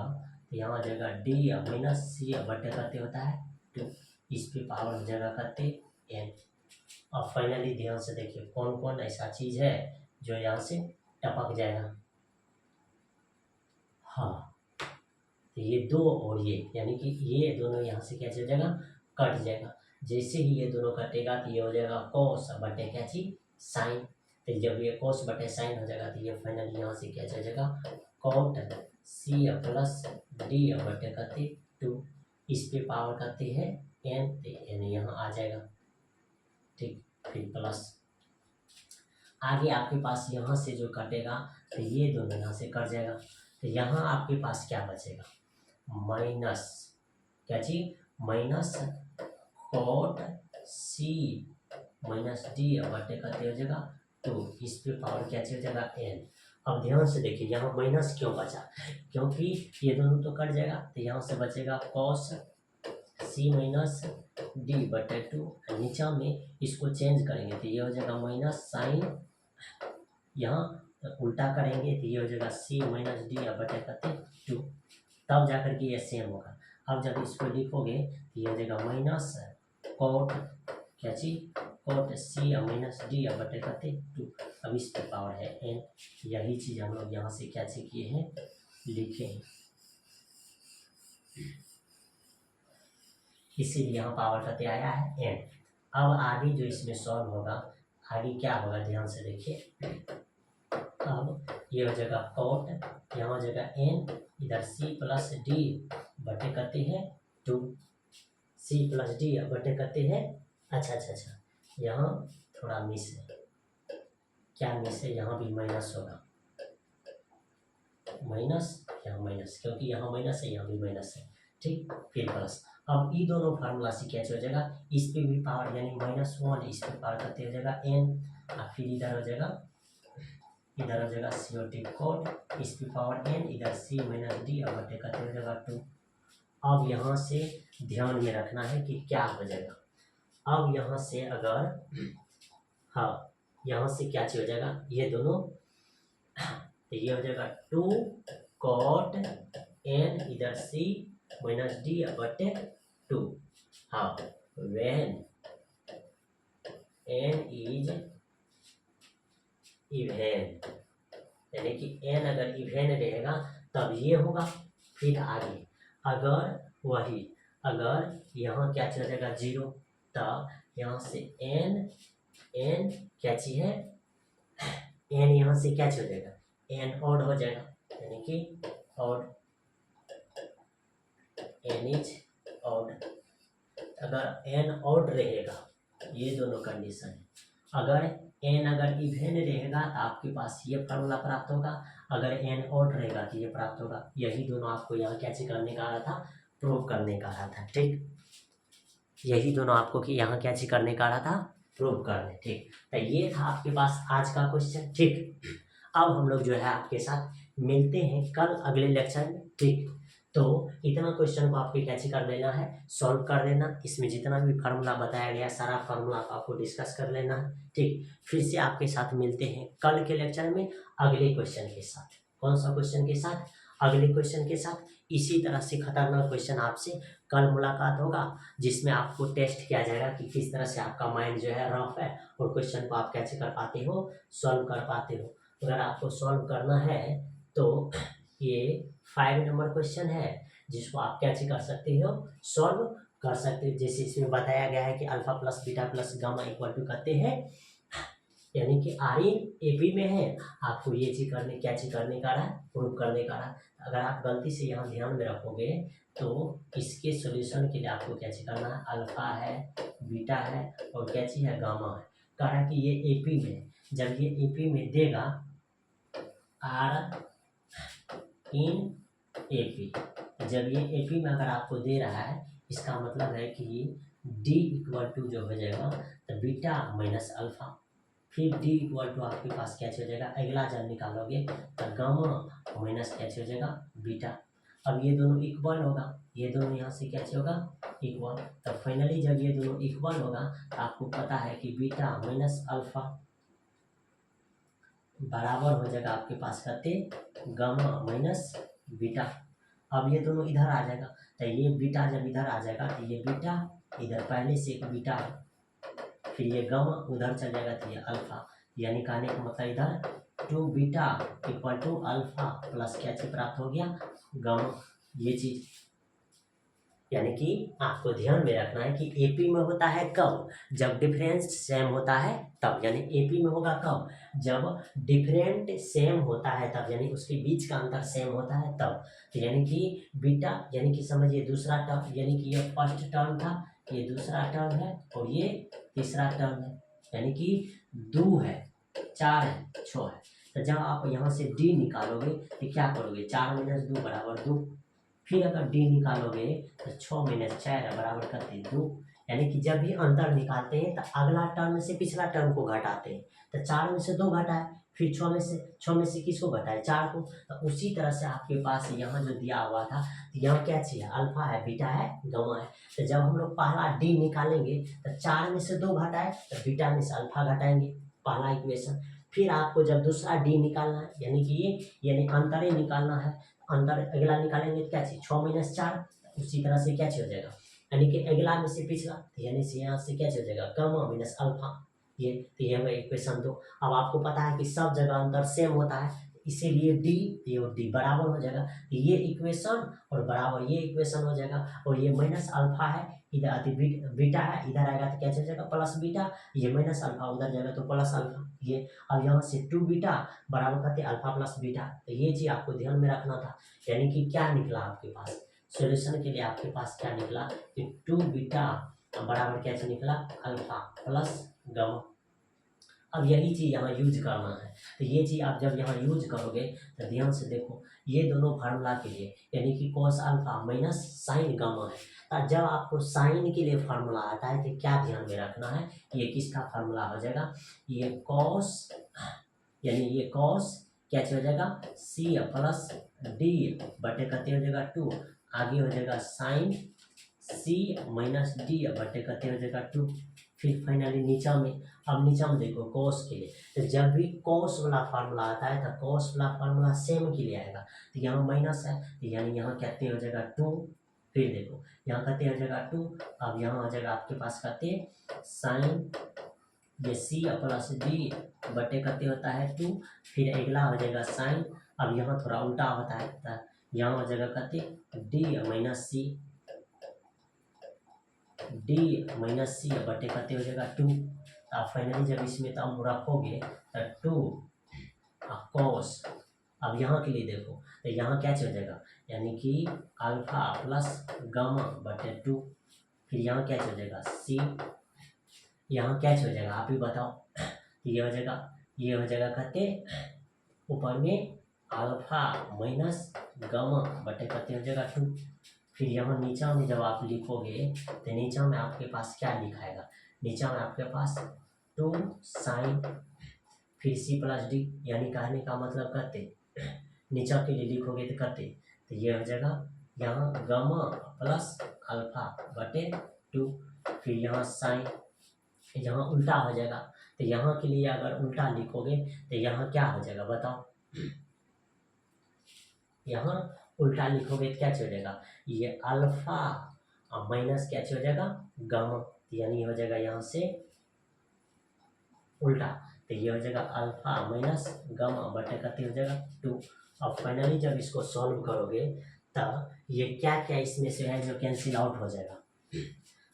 तो यहाँ हो जाएगा डी माइनस सी बटे करते होता है 2, इस पे पावर हो जाएगा करते n। और फाइनली ध्यान से देखिए कौन कौन ऐसा चीज है जो यहाँ से टपक जाएगा, हाँ तो ये दो और ये, यानी कि ये दोनों यहाँ से क्या हो जाएगा, कट जाएगा। जैसे ही ये दोनों कटेगा तो ये हो जाएगा कॉस बटे क्या चीज, साइन। तो जब ये कॉस बटे साइन हो जाएगा तो ये फाइनली यहाँ से क्या हो जाएगा, कॉट सी प्लस डी बटे करते 2, इस पे पावर करते हैं n, तो n यहाँ आ जाएगा, ठीक। फिर प्लस आगे आपके पास यहाँ से जो कटेगा तो ये दोनों यहाँ से कट जाएगा, तो यहाँ आपके पास क्या बचेगा, माइनस क्या चीज, minus cot c minus d बटे करते हो जाएगा 2, इस पे पावर क्या हो जाएगा n। अब ध्यान से देखिए यहाँ माइनस क्यों बचा, क्योंकि ये दोनों तो कट जाएगा तो यहाँ से बचेगा कॉस सी माइनस डी बटे 2, नीचा में इसको चेंज करेंगे तो ये हो जाएगा माइनस साइन, यहाँ उल्टा करेंगे तो ये हो जाएगा सी माइनस डी बटे करते 2, तब जाकर के ये सेम होगा। अब जब इसको लिखोगे तो ये हो जाएगा माइनस कॉट क्या चीज, कॉट सी माइनस डी बटे करते 2, अब इस पे पावर है n। यही चीज हम लोग यहाँ से क्या चीज किए हैं, लिखे हैं, इसीलिए यहाँ पावर करते आया है n। अब आगे जो इसमें सॉल्व होगा, आगे क्या होगा ध्यान से देखिए, अब ये हो जाएगा कॉट, यहाँ हो जाएगा n, इधर c प्लस डी बटे करते हैं 2, c प्लस डी बटे करते हैं, अच्छा यहाँ थोड़ा मिस है, क्या मिस है, यहाँ भी माइनस होगा, माइनस यहाँ माइनस, क्योंकि यहाँ माइनस है यहाँ भी माइनस है, ठीक। फिर प्लस, अब ये दोनों फार्मूला से क्या हो जाएगा, इस पे भी पावर यानी -1, इस पे पावर करते हो जाएगा n, और फिर इधर हो जाएगा COT कोड, इस पे पावर n, इधर c माइनस डी और बटे करते हो जाएगा 2। अब यहाँ से ध्यान में रखना है कि क्या हो जाएगा, अब यहाँ से अगर, हाँ यहाँ से क्या हो जाएगा, ये दोनों तो ये हो जाएगा 2 कॉट n, इधर c माइनस डी बटे 2, हाँ when n इज इवेन, यानी कि n अगर इवेन रहेगा तब ये होगा। फिर आगे अगर यहाँ क्या चल जाएगा 0, तब यहाँ से n क्या चीज है, n यहाँ से क्या चल जाएगा, n ऑड हो जाएगा, यानी कि ऑड, n इज ऑड। अगर n ऑड रहेगा, ये दोनों कंडीशन है, अगर n अगर इवेन रहेगा तो आपके पास ये फार्मूला प्राप्त होगा, अगर n ऑड रहेगा तो ये प्राप्त होगा। यही दोनों आपको यहाँ क्या करने का आ रहा था, प्रूव करने का आ रहा था, ठीक। यही दोनों आपको कि यहाँ क्या चीज करने का रहा था, प्रूव करने। ठीक, तो ये था आपके पास आज का क्वेश्चन। ठीक, अब हम लोग जो है आपके साथ मिलते हैं कल अगले लेक्चर में। ठीक, तो इतना क्वेश्चन को आपको क्या कर लेना है, सॉल्व कर लेना। इसमें जितना भी फार्मूला बताया गया सारा फार्मूला को आपको डिस्कस कर लेना है। ठीक, फिर से आपके साथ मिलते हैं कल के लेक्चर में अगले क्वेश्चन के साथ। कौन सा क्वेश्चन के साथ, अगले क्वेश्चन के साथ। इसी तरह से खतरनाक क्वेश्चन आपसे कल मुलाकात होगा, जिसमें आपको टेस्ट किया जाएगा कि किस तरह से आपका माइंड जो है रफ है और क्वेश्चन को आप कैसे कर पाते हो, सॉल्व कर पाते हो। अगर आपको सॉल्व करना है तो ये 5 नंबर क्वेश्चन है, जिसको आप कैसे कर सकते हो, सॉल्व कर सकते हो। जैसे इसमें बताया गया है कि alpha plus beta plus gamma equal to करते हैं, यानी कि आर इन एपी में है। आपको ये चीज करने, क्या चीज करने का रहा है, प्रूव करने का रहा है। अगर आप गलती से यहाँ ध्यान में रखोगे तो इसके सॉल्यूशन के लिए आपको क्या चीज करना है, अल्फा है, बीटा है और क्या चीज है, गामा है। कहा कि ये एपी में, जब ये एपी में देगा आर इन एपी, जब ये एपी में अगर आपको दे रहा है, इसका मतलब है कि डी इक्वल टू जो हो जाएगा तो बीटा माइनस अल्फा, फिर डी इक्वल टू आपके पास क्या हो जाएगा, अगला जब निकालोगे तो गामा माइनस क्या हो जाएगा, बीटा। अब ये दोनों इक्वल होगा, ये दोनों यहाँ से क्या होगा, इक्वल। तो फाइनली जब ये दोनों इक्वल होगा तो आपको पता है कि बीटा माइनस अल्फा बराबर हो जाएगा आपके पास कहते गामा माइनस बीटा। अब ये दोनों इधर आ जाएगा, तो ये बीटा जब इधर आ जाएगा तो ये बीटा इधर पहले से एक बीटा है, फिर ये गामा उधर चल जाएगा तो ये अल्फा, यानी कहने का मतलब इधर 2 beta equal to alpha plus क्या चीज प्राप्त हो गया, गामा। ये चीज यानी कि आपको ध्यान में रखना है कि एपी में होता है कब, जब डिफरेंस सेम होता है तब, यानी एपी में होगा कब, जब डिफरेंट सेम होता है तब, यानी उसके बीच का अंतर सेम होता है तब। तो यानी कि बीटा, यानी कि समझिए दूसरा टर्म, यानी कि ये फर्स्ट टर्म था, ये दूसरा टर्म है और ये तीसरा टर्म है, यानी कि 2 है, 4 है, 6 है। तो जब आप यहाँ से डी निकालोगे तो क्या करोगे, 4 माइनस 2 बराबर 2। फिर अगर डी निकालोगे तो 6 माइनस 4 बराबर करते 2। यानी कि जब भी अंतर निकालते हैं तो अगला टर्म से पिछला टर्म को घटाते हैं। तो 4 में से 2 घटाए, फिर 6 में से किसको घटाए, 4 को। तो उसी तरह से आपके पास यहाँ जो दिया हुआ था, तो यहाँ क्या चाहिए, अल्फा है, बीटा है, गामा है। तो जब हम लोग पहला डी निकालेंगे तो 4 में से 2 घटाए तो बीटा में से अल्फा घटाएंगे, पहला इक्वेशन। फिर आपको जब दूसरा डी निकालना है, यानी कि ये यानी अंतर ही निकालना है, अंदर अगला निकालेंगे तो क्या चाहिए, 6 माइनस 4। उसी तरह से क्या हो जाएगा, यानी कि अगला में से पिछला, तो यानी से यहाँ से क्या हो जाएगा, गामा माइनस अल्फा। ये तो ये हमें इक्वेशन 2। अब आपको पता है कि सब जगह अंतर सेम होता है, इसीलिए डी, ये और डी बराबर हो जाएगा, ये इक्वेशन और बराबर ये इक्वेशन हो जाएगा। और ये माइनस अल्फा है, इधर बीटा है, इधर आएगा तो क्या हो जाएगा, प्लस बीटा। ये माइनस अल्फा उधर जाएगा तो प्लस अल्फा। ये अब यहाँ से 2 बीटा बराबर करते अल्फा प्लस बीटा। तो ये चीज आपको ध्यान में रखना था। यानी कि क्या निकला आपके पास, सॉल्यूशन के लिए आपके पास क्या निकला कि 2 बीटा बराबर क्या निकला, अल्फा प्लस गामा। अब यही चीज यहाँ यूज करना है। तो ये चीज आप जब यहाँ यूज करोगे तो ध्यान से देखो, ये दोनों फार्मूला के लिए, यानी कि cos alpha minus sign gamma है। तो जब आपको साइन के लिए फार्मूला आता है तो क्या ध्यान में रखना है, ये किसका फार्मूला हो जाएगा, ये कॉस, यानी ये कॉस क्या हो जाएगा, सी प्लस डी बटे कते हो जाएगा 2, आगे हो जाएगा साइन सी माइनस डी बटे कते हो जाएगा 2। फिर फाइनली नीचा में, अब नीचा में देखो कॉस के लिए, तो जब भी कॉस वाला फार्मूला आता है तो कॉस वाला फार्मूला सेम के लिए आएगा। तो यहाँ माइनस है, तो यानी यहाँ कहते हो जाएगा 2। फिर देखो यहाँ कहते हो जाएगा 2, अब यहाँ हो जाएगा आपके पास कहते साइन ये सी प्लस डी बटे कहते होता है 2, फिर अगला हो जाएगा साइन। अब यहाँ थोड़ा उल्टा होता है, तो यहाँ हो जाएगा कहते डी माइनस सी, डी माइनस सी बटे कहते हो जाएगा 2। अब फाइनली जब इसमें तब रखोगे तो 2 कॉस, अब यहाँ के लिए देखो तो यहाँ क्या हो जाएगा, यानी कि अल्फा प्लस गामा बटे 2। फिर यहाँ क्या हो जाएगा सी, यहाँ क्या हो जाएगा आप ही बताओ, ये हो जाएगा, ये हो जाएगा कहते ऊपर में अल्फा माइनस गामा बटे कहते हो जाएगा 2। फिर यहाँ नीचा में जब आप लिखोगे तो नीचा में आपके पास क्या लिखाएगा, नीचा में आपके पास 2 साइन फिर सी प्लस डी, यानी कहने का मतलब करते नीचा के लिए लिखोगे तो करते, तो ये हो जाएगा यहाँ गामा प्लस अल्फा बटे 2, फिर यहाँ साइन, यहाँ उल्टा हो जाएगा, तो यहाँ के लिए अगर उल्टा लिखोगे तो यहाँ क्या हो जाएगा बताओ, यहाँ उल्टा लिखोगे तो क्या छोड़ेगा, ये अल्फा और माइनस क्या हो जाएगा गामा, यानी हो जाएगा यहाँ से उल्टा, तो ये हो जाएगा अल्फा माइनस गामा बटे कते हो जाएगा 2। और फाइनली जब इसको सॉल्व करोगे तब ये क्या क्या इसमें से है जो कैंसिल आउट हो जाएगा,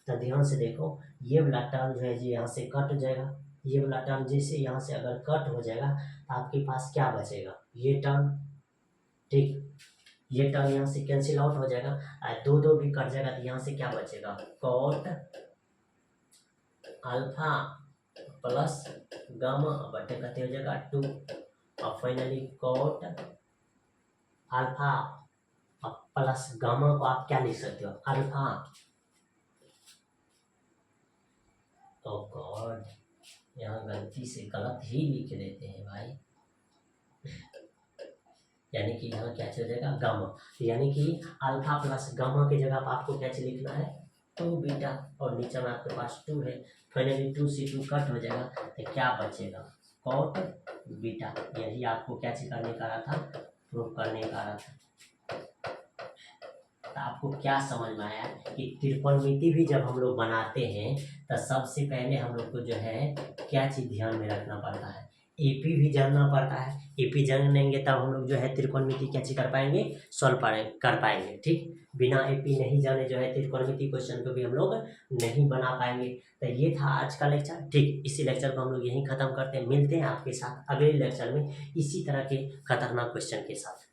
तो ध्यान से देखो, ये वाला टर्म जो है जी यहाँ से कट हो जाएगा, ये वाला टर्म जैसे यहाँ से अगर कट हो जाएगा तो आपके पास क्या बचेगा, ये टर्म, ठीक, ये टर्म यहाँ से कैंसिल आउट हो जाएगा, और 2 2 भी कट जाएगा, तो यहाँ से क्या बचेगा कॉट अल्फा प्लस गामा बटे कते हो जाएगा 2, और finally cot alpha plus gamma को आप क्या लिख सकते हो अल्फा, ओ गॉड यहाँ गलती से गलत ही लिख देते हैं भाई, यानी कि यहाँ क्या हो जाएगा गामा, यानी कि अल्फा प्लस गामा की जगह पर आपको क्या लिखना है 2 बीटा, और नीचे में आपके पास 2 है, फाइनली 2 से 2 कट हो जाएगा, तो क्या बचेगा कॉट बीटा, यही आपको क्या करने का रहा था, प्रूव करने का रहा था। तो आपको क्या समझ में आया कि त्रिकोणमिति भी जब हम लोग बनाते हैं तो सबसे पहले हम लोग को जो है क्या चीज़ ध्यान में रखना पड़ता है, एपी भी जानना पड़ता है, एपी जान लेंगे तब हम लोग जो है त्रिकोणमिति क्या चीज़ कर पाएंगे, सॉल्व कर पाएंगे, ठीक, बिना एपी नहीं जाने जो है त्रिकोणमिति क्वेश्चन को भी हम लोग नहीं बना पाएंगे। तो ये था आज का लेक्चर, ठीक, इसी लेक्चर को हम लोग यहीं ख़त्म करते हैं, मिलते हैं आपके साथ अगले लेक्चर में इसी तरह के खतरनाक क्वेश्चन के साथ।